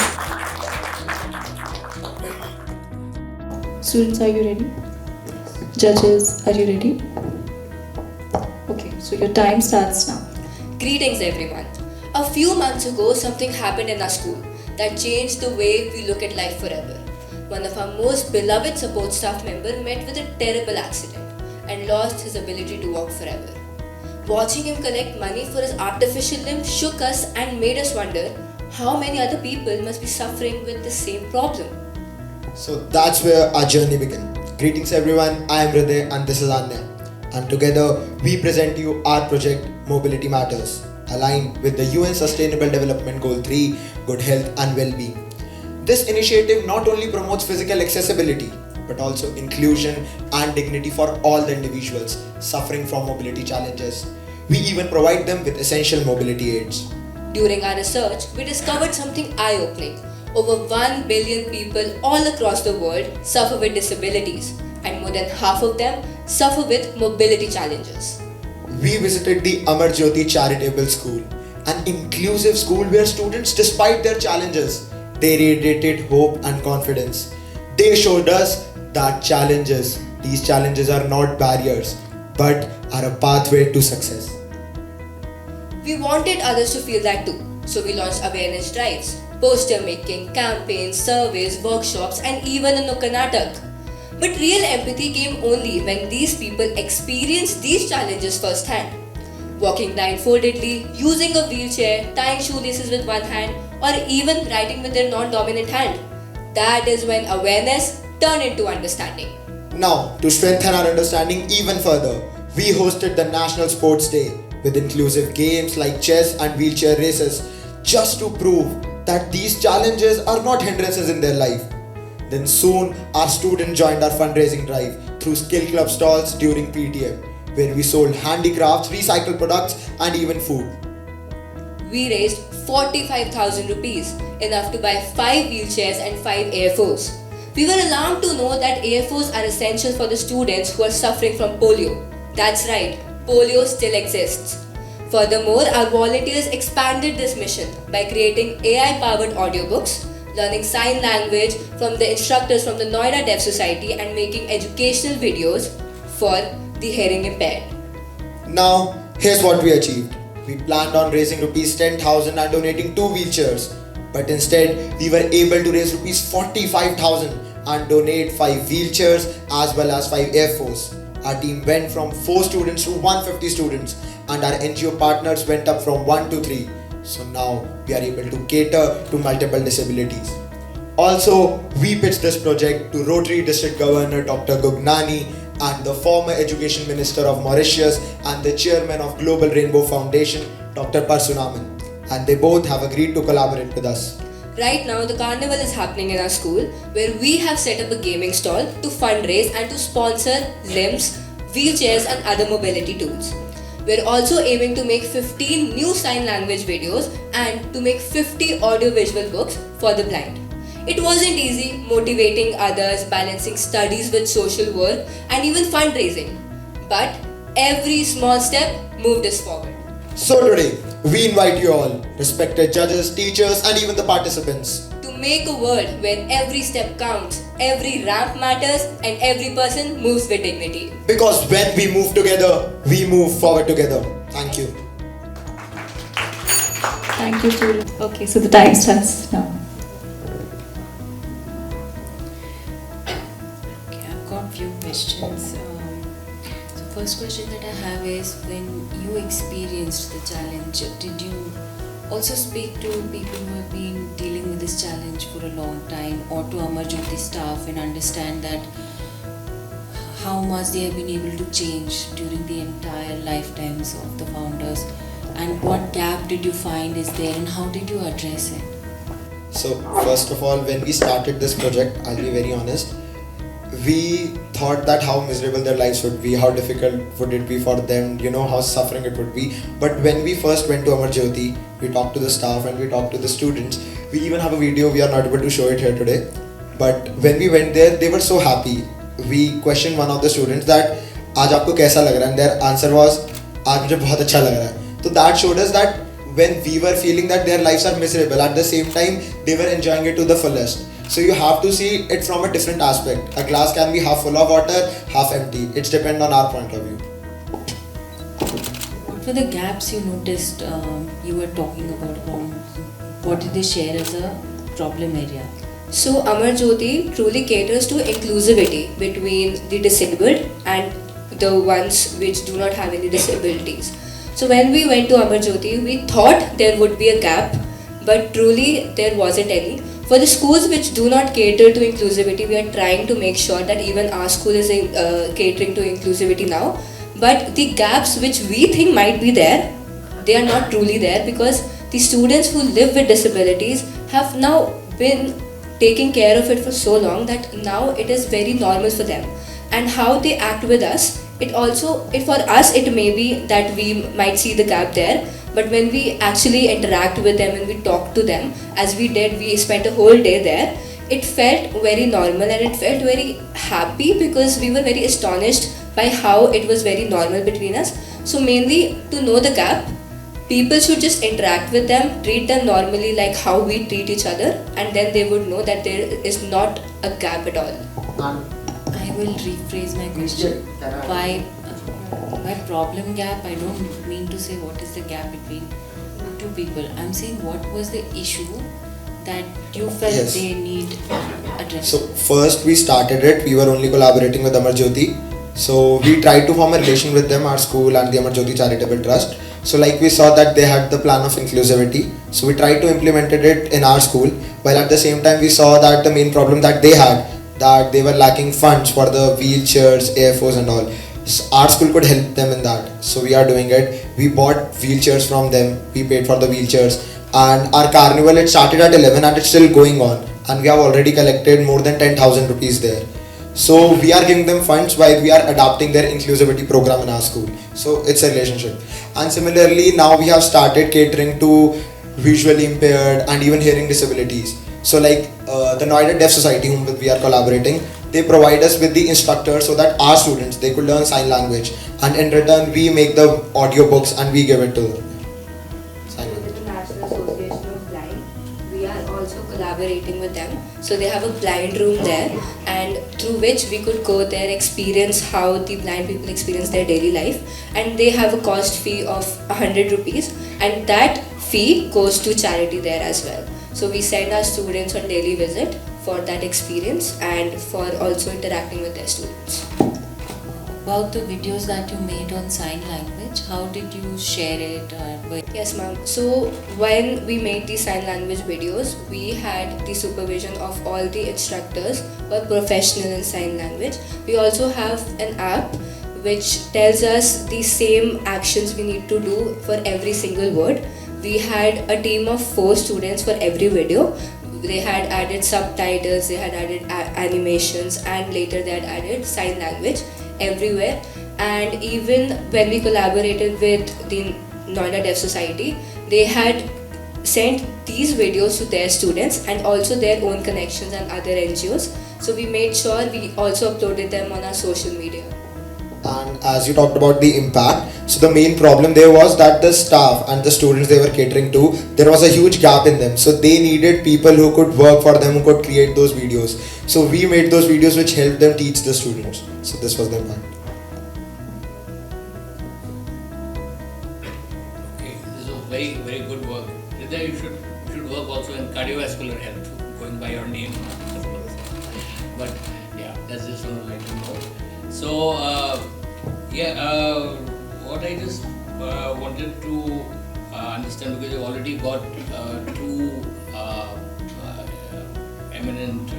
Students, are you ready? Judges, are you ready? Okay, so your time starts now. Greetings everyone. A few months ago, something happened in our school that changed the way we look at life forever. One of our most beloved support staff member met with a terrible accident and lost his ability to walk forever. Watching him collect money for his artificial limb shook us and made us wonder how many other people must be suffering with the same problem. So that's where our journey began. Greetings everyone, I am Hriday and this is Anya. And together we present to you our project Mobility Matters, aligned with the UN Sustainable Development Goal 3, Good Health and Well-being. This initiative not only promotes physical accessibility, but also inclusion and dignity for all the individuals suffering from mobility challenges. We even provide them with essential mobility aids. During our research, we discovered something eye-opening. Over 1 billion people all across the world suffer with disabilities, and more than half of them suffer with mobility challenges. We visited the Amar Jyoti Charitable School, an inclusive school where students, despite their challenges, they radiated hope and confidence. They showed us that these challenges are not barriers, but are a pathway to success. We wanted others to feel that too, so we launched awareness drives, poster making, campaigns, surveys, workshops, and even a Nukanatak. But real empathy came only when these people experienced these challenges firsthand. Walking blindfoldedly, using a wheelchair, tying shoelaces with one hand, or even writing with their non-dominant hand. That is when awareness turned into understanding. Now, to strengthen our understanding even further, we hosted the National Sports Day with inclusive games like chess and wheelchair races, just to prove that these challenges are not hindrances in their life. Then soon, our students joined our fundraising drive through skill club stalls during PTM, where we sold handicrafts, recycled products and even food. We raised 45,000 rupees, enough to buy 5 wheelchairs and 5 AFOs. We were alarmed to know that AFOs are essential for the students who are suffering from polio. That's right, polio still exists. Furthermore, our volunteers expanded this mission by creating AI-powered audiobooks, learning sign language from the instructors from the Noida Deaf Society, and making educational videos for the hearing impaired. Now, here's what we achieved. We planned on raising rupees 10,000 and donating 2 wheelchairs. But instead, we were able to raise rupees 45,000 and donate 5 wheelchairs as well as 5 AFOs. Our team went from 4 students to 150 students, and our NGO partners went up from 1 to 3. So now we are able to cater to multiple disabilities. Also, we pitched this project to Rotary District Governor Dr. Gugnani and the former Education Minister of Mauritius and the Chairman of Global Rainbow Foundation, Dr. Parsunaman. And they both have agreed to collaborate with us. Right now, the carnival is happening in our school, where we have set up a gaming stall to fundraise and to sponsor limbs, wheelchairs and other mobility tools. We're also aiming to make 15 new sign language videos and to make 50 audio-visual books for the blind. It wasn't easy motivating others, balancing studies with social work and even fundraising. But every small step moved us forward. So today, we invite you all, respected judges, teachers and even the participants, to make a world where every step counts, every ramp matters and every person moves with dignity. Because when we move together, we move forward together. Thank you. Thank you, students. Okay, so the time starts now. Okay, I've got a few questions. So first question that I have is, when you experienced the challenge, did you also speak to people who have been dealing with this challenge for a long time, or to Amar Jyoti staff, and understand that how much they have been able to change during the entire lifetimes of the founders, and what gap did you find is there and how did you address it? So first of all, when we started this project, I'll be very honest, we thought that how miserable their lives would be, how difficult would it be for them, how suffering it would be. But when we first went to Amar Jyoti, we talked to the staff and we talked to the students. We even have a video, we are not able to show it here today. But when we went there, they were so happy. We questioned one of the students that, "Aaj aapko kaisa lag raha hai?" And their answer was, "Aaj mujhe bahut acha lag raha hai." So that showed us that when we were feeling that their lives are miserable, at the same time, they were enjoying it to the fullest. So you have to see it from a different aspect. A glass can be half full of water, half empty. It's depend on our point of view. What were the gaps you noticed you were talking about? What did they share as a problem area? So Amar Jyoti truly caters to inclusivity between the disabled and the ones which do not have any disabilities. So when we went to Amarjyoti, we thought there would be a gap, but truly there wasn't any. For the schools which do not cater to inclusivity, we are trying to make sure that even our school is catering to inclusivity now. But the gaps which we think might be there, they are not truly there, because the students who live with disabilities have now been taking care of it for so long that now it is very normal for them. And how they act with us, for us it may be that we might see the gap there, but when we actually interact with them and we talk to them, as we did, we spent a whole day there, it felt very normal and it felt very happy, because we were very astonished by how it was very normal between us. So mainly, to know the gap, people should just interact with them, treat them normally like how we treat each other, and then they would know that there is not a gap at all. I will rephrase my question. By problem gap, I don't mean to say what is the gap between two people. I'm saying what was the issue that you felt they need addressed. So first we started it, we were only collaborating with Amarjyoti. So we tried to form a relation with them, our school and the Amarjyoti Charitable Trust. So like we saw that they had the plan of inclusivity. So we tried to implement it in our school, while at the same time we saw that the main problem that they had, that they were lacking funds for the wheelchairs, AFOs and all. So our school could help them in that. So we are doing it. We bought wheelchairs from them. We paid for the wheelchairs. And our carnival, it started at 11 and it's still going on. And we have already collected more than 10,000 rupees there. So we are giving them funds while we are adapting their inclusivity program in our school. So it's a relationship. And similarly, now we have started catering to visually impaired and even hearing disabilities. So like the Noida Deaf Society, whom we are collaborating, they provide us with the instructors so that our students, they could learn sign language, and in return we make the audiobooks and we give it to them. With the National Association of Blind, we are also collaborating with them. So they have a blind room there, and through which we could go there, experience how the blind people experience their daily life, and they have a cost fee of 100 rupees, and that fee goes to charity there as well. So we send our students on daily visit for that experience and for also interacting with their students. About the videos that you made on sign language, how did you share it? Yes, ma'am. So when we made these sign language videos, we had the supervision of all the instructors who are professional in sign language. We also have an app which tells us the same actions we need to do for every single word. We had a team of 4 students for every video. They had added subtitles, they had added animations, and later they had added sign language everywhere. And even when we collaborated with the Noida Deaf Society, they had sent these videos to their students and also their own connections and other NGOs. So we made sure we also uploaded them on our social media. And as you talked about the impact, so the main problem there was that the staff and the students they were catering to, there was a huge gap in them. So they needed people who could work for them, who could create those videos. So we made those videos which helped them teach the students. So this was the impact. Okay, this is a very, very good work. Hridaya, you should work also in cardiovascular health, going by your name. But yeah, that's just one like to know. So what I just wanted to understand, because you already got 2 eminent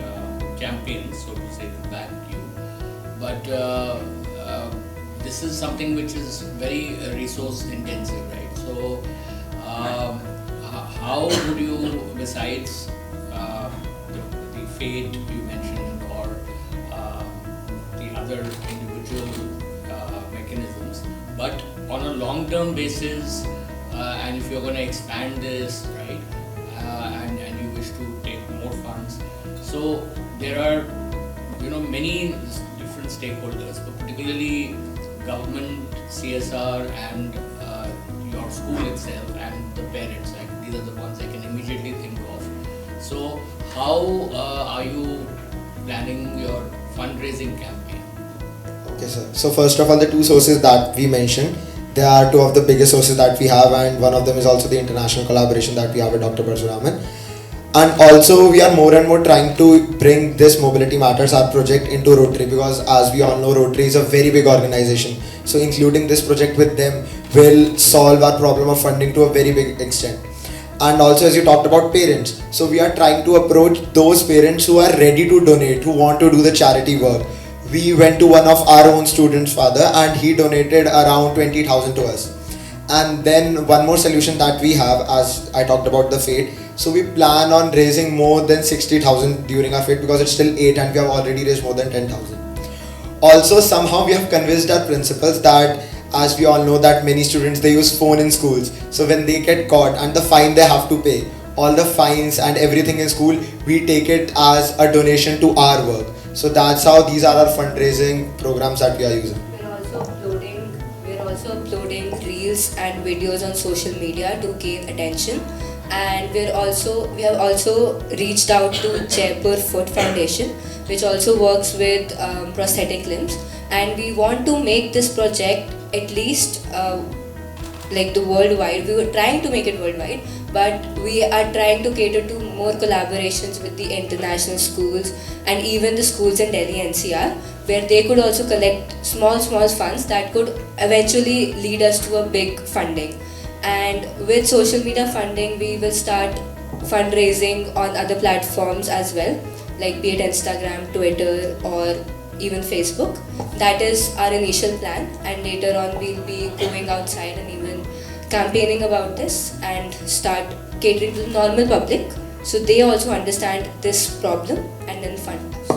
champions, so to say, to back you. But this is something which is very resource intensive, right? So how would you, besides the fate you mentioned or the other individual mechanisms, but on a long-term basis, and if you're going to expand this, right, and you wish to take more funds, so there are many different stakeholders, but particularly government, CSR, and your school itself, and the parents. Like, these are the ones I can immediately think of. So how are you planning your fundraising campaign? Okay, sir. So first of all, the 2 sources that we mentioned, they are 2 of the biggest sources that we have, and one of them is also the international collaboration that we have with Dr. Parshuraman. And also we are more and more trying to bring this Mobility Matters, our project, into Rotary, because as we all know, Rotary is a very big organization. So including this project with them will solve our problem of funding to a very big extent. And also, as you talked about parents, so we are trying to approach those parents who are ready to donate, who want to do the charity work. We went to one of our own students' father and he donated around 20,000 to us. And then one more solution that we have, as I talked about the fete, so we plan on raising more than 60,000 during our fete because it's still 8 and we have already raised more than 10,000. Also, somehow we have convinced our principals that, as we all know, that many students, they use phone in schools. So when they get caught and the fine they have to pay, all the fines and everything in school, we take it as a donation to our work. So that's how these are our fundraising programs that we are using. We're also uploading reels and videos on social media to gain attention. And we have also reached out to Jaipur Foot Foundation, which also works with prosthetic limbs. And we want to make this project at least like the worldwide. We were trying to make it worldwide, but we are trying to cater to more collaborations with the international schools and even the schools in Delhi NCR, where they could also collect small funds that could eventually lead us to a big funding. And with social media funding, we will start fundraising on other platforms as well, like be it Instagram, Twitter, or even Facebook. That is our initial plan, and later on we'll be going outside and even campaigning about this and start catering to the normal public so they also understand this problem and then fund us.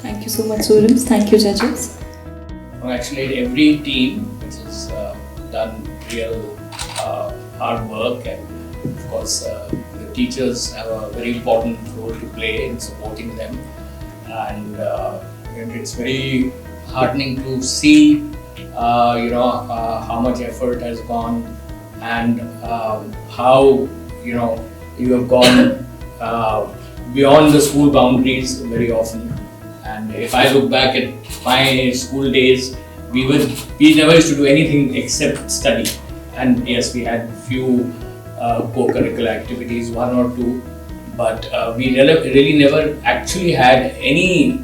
Thank you so much, students. Thank you, judges. Actually, every team which has done real hard work, and of course the teachers have a very important role to play in supporting them, and it's very heartening to see how much effort has gone, and how you have gone beyond the school boundaries very often. And if I look back at my school days, we never used to do anything except study. And yes, we had few co-curricular activities, one or two, but we really never actually had any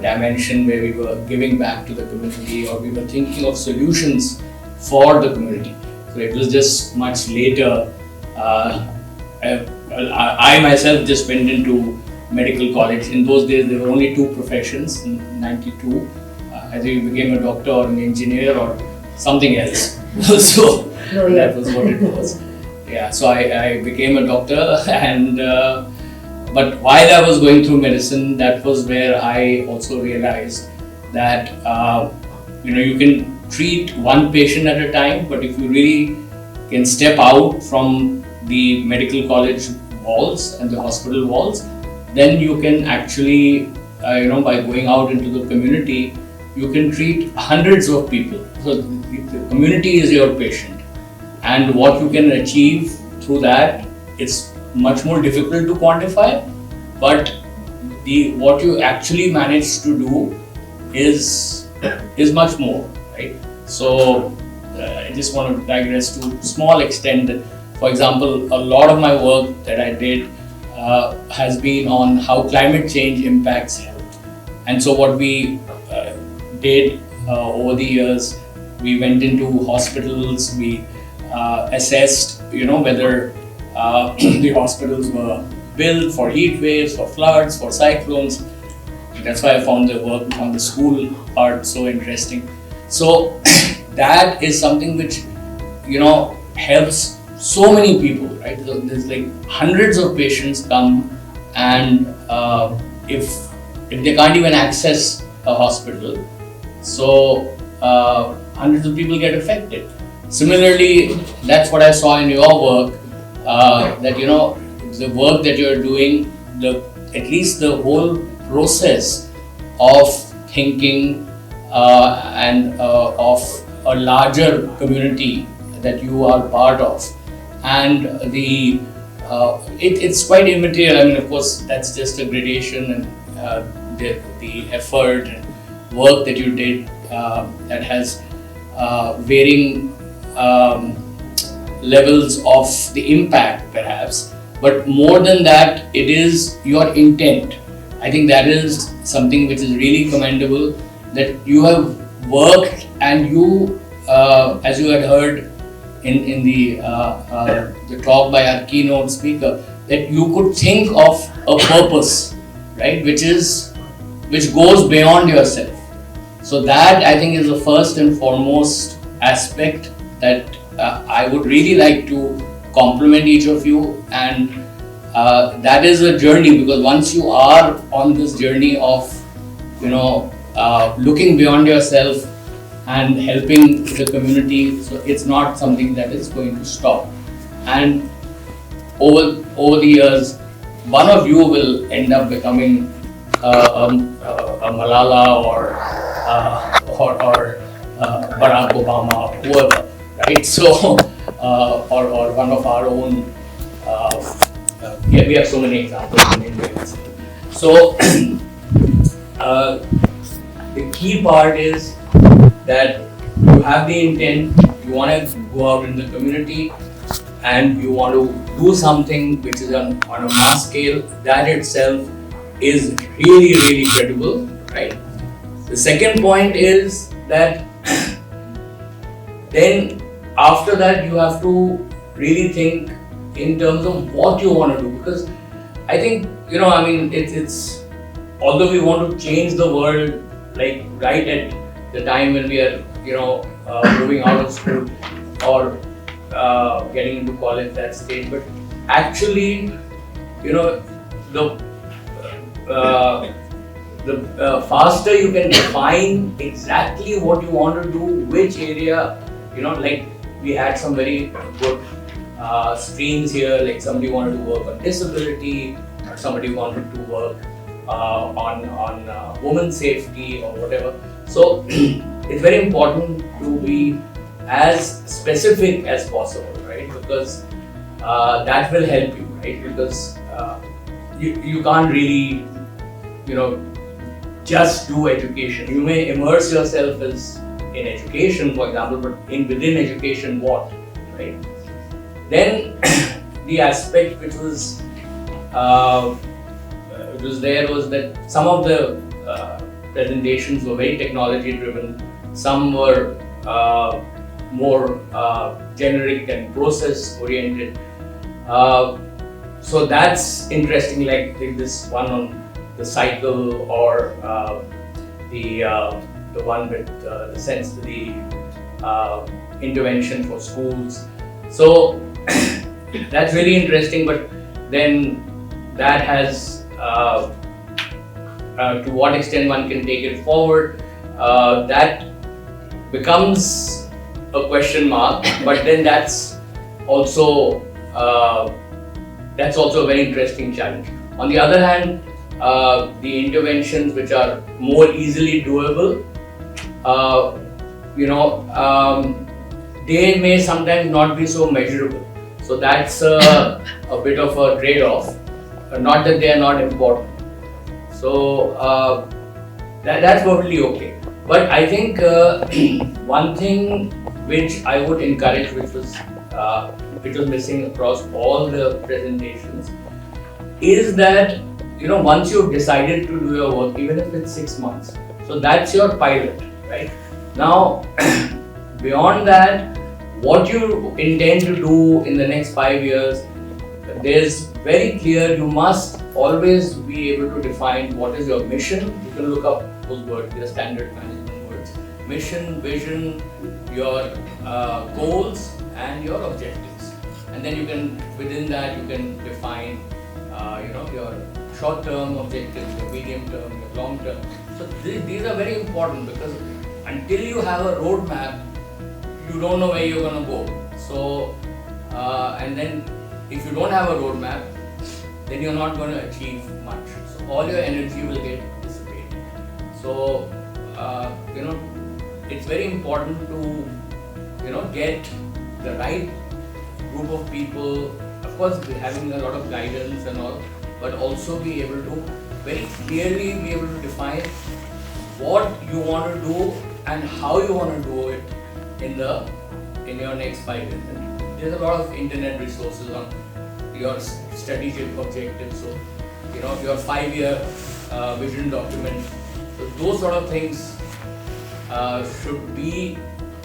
dimension where we were giving back to the community or we were thinking of solutions for the community. So it was just much later. I myself just went into medical college. In those days, there were only two professions in '92. Either you became a doctor or an engineer or something else. So that was what it was. Yeah, so I became a doctor, and but while I was going through medicine, that was where I also realized that you can treat one patient at a time, but if you really can step out from the medical college walls and the hospital walls, then you can actually, by going out into the community, you can treat hundreds of people. So the community is your patient, and what you can achieve through that, it's much more difficult to quantify, but what you actually manage to do is much more, right? So I just want to digress to a small extent that, for example, a lot of my work that I did has been on how climate change impacts health. And so what we did over the years, we went into hospitals, we assessed, whether the hospitals were built for heat waves, for floods, for cyclones. That's why I found the work on the school part so interesting. So that is something which, helps so many people, right? So there's like hundreds of patients come, and if they can't even access a hospital, so hundreds of people get affected. Similarly, that's what I saw in your work, that the work that you're doing, at least the whole process of thinking and of a larger community that you are part of, and it's quite immaterial. I mean, of course, that's just a gradation, and the effort and work that you did that has varying levels of the impact, perhaps. but more than that, it is your intent. I think that is something which is really commendable, that you have worked and you, as you had heard in the talk by our keynote speaker, that you could think of a purpose, right, which goes beyond yourself. So that, I think, is the first and foremost aspect that I would really like to compliment each of you, and that is a journey, because once you are on this journey of looking beyond yourself and helping the community, so it's not something that is going to stop. And over the years, one of you will end up becoming a Malala or Barack Obama, whoever, right? So, or one of our own. We have so many examples in India. So, the key part is that you have the intent, you want to go out in the community, and you want to do something which is on a mass scale. That itself is really, really credible, right? The second point is that then after that you have to really think in terms of what you want to do, because I think, it's although we want to change the world, like right at the time when we are, moving out of school or getting into college, that stage, but actually, the faster you can define exactly what you want to do, which area, like we had some very good streams here, like somebody wanted to work on disability, or somebody wanted to work on women's safety or whatever. So it's very important to be as specific as possible, right? Because that will help you, right? Because you can't really, just do education. You may immerse yourself in education, for example, but within education, what, right? Then the aspect which was there was that some of the presentations were very technology driven, some were more generic and process oriented. So that's interesting, like this one on the cycle, or the one with the intervention for schools. So that's really interesting, but then that has to what extent one can take it forward, that becomes a question mark, but then that's also a very interesting challenge. On the other hand, the interventions which are more easily doable, they may sometimes not be so measurable. So that's a bit of a trade-off. Not that they are not important. So that's totally okay. But I think one thing which I would encourage, which was missing across all the presentations, is that once you've decided to do your work, even if it's 6 months, so that's your pilot, right? Now, beyond that, what you intend to do in the next 5 years, there's very clear, you must always be able to define what is your mission. You can look up those words, they're standard management words. Mission, vision, your goals and your objectives. And then you can, within that, you can define your short-term objectives, your medium-term, your long-term. So these are very important, because until you have a roadmap, you don't know where you're going to go. So, and then if you don't have a roadmap, then you're not going to achieve much. So all your energy will get dissipated. So, it's very important to, get the right group of people. Of course, having a lot of guidance and all, but also be able to very clearly be able to define what you want to do and how you want to do it in your next 5 years. And there's a lot of internet resources on, your strategic objectives. So, your 5-year vision document. So those sort of things should be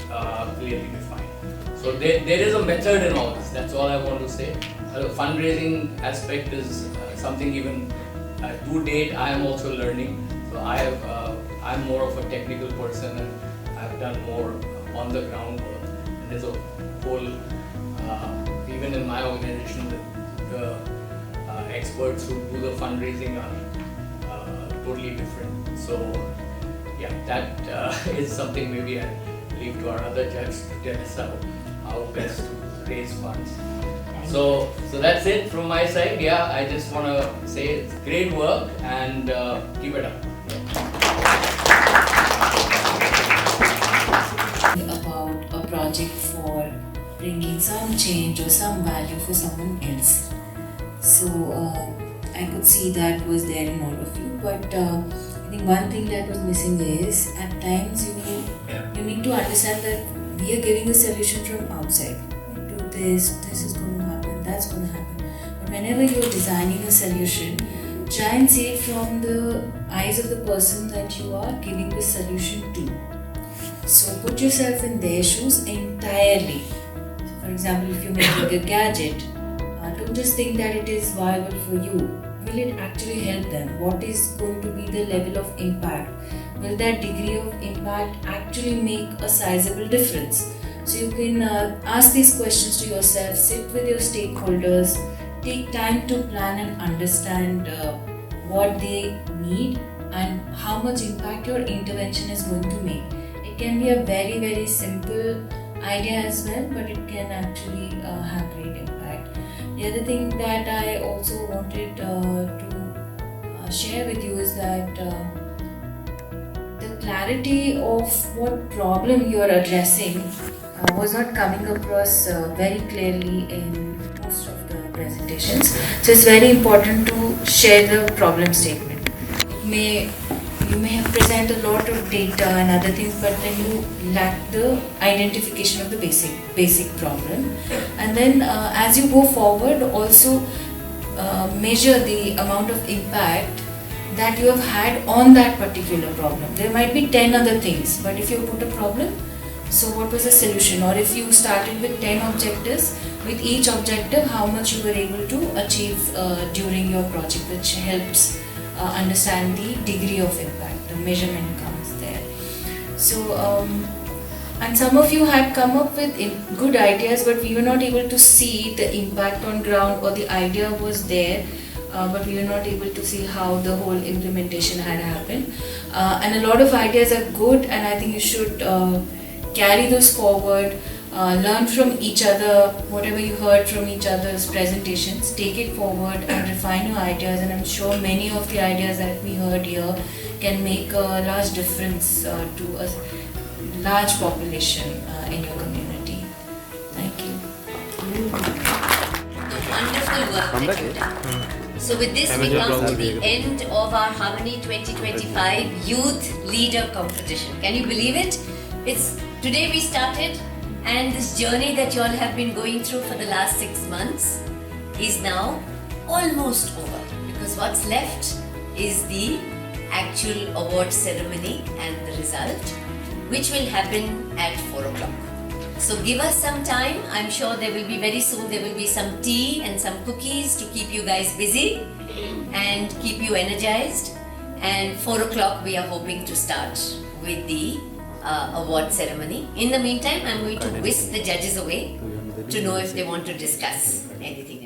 clearly defined. So there is a method in all this. That's all I want to say. The fundraising aspect is something even to date I am also learning. So I'm more of a technical person, and I've done more on the ground work. And there's a whole even in my organization the experts who do the fundraising are totally different. So yeah, that is something maybe I leave to our other judge to tell us how best to raise funds. So that's it from my side. Yeah, I just want to say it's great work and keep it up. About a project for bringing some change or some value for someone else. So I could see that was there in all of you, but I think one thing that was missing is at times you need to understand that we are giving a solution from outside. Do this is going to happen, that's going to happen. But whenever you're designing a solution, try and see it from the eyes of the person that you are giving the solution to. So put yourself in their shoes entirely. For example, if you're making a gadget, don't just think that it is viable for you. Will it actually help them? What is going to be the level of impact? Will that degree of impact actually make a sizable difference? So you can ask these questions to yourself, sit with your stakeholders, take time to plan and understand what they need and how much impact your intervention is going to make. It can be a very, very simple idea as well, but it can actually have great impact. The other thing that I also wanted to share with you is that the clarity of what problem you are addressing was not coming across very clearly in most of the presentations. So it's very important to share the problem statement. You may have presented a lot of data and other things, but then you lack the identification of the basic problem. And then as you go forward, also measure the amount of impact that you have had on that particular problem. There might be 10 other things, but if you put a problem, so what was the solution? Or if you started with 10 objectives, with each objective, how much you were able to achieve during your project, which helps understand the degree of impact. The measurement comes there. So, and some of you had come up with good ideas, but we were not able to see the impact on ground, or the idea was there, but we were not able to see how the whole implementation had happened. And a lot of ideas are good, and I think you should carry those forward. Learn from each other, whatever you heard from each other's presentations, take it forward and refine your ideas, and I'm sure many of the ideas that we heard here can make a large difference to a large population in your community. Thank you. Wonderful work that you've done. So with this we come to the end of our Harmony 2025 Youth Leader Competition. Can you believe it? Today we started, and this journey that you all have been going through for the last 6 months is now almost over, because what's left is the actual award ceremony and the result, which will happen at 4 o'clock. So give us some time. I'm sure there will be very soon, there will be some tea and some cookies to keep you guys busy and keep you energized. And 4 o'clock we are hoping to start with the award ceremony. In the meantime, I'm going to whisk the judges away to know if they want to discuss anything.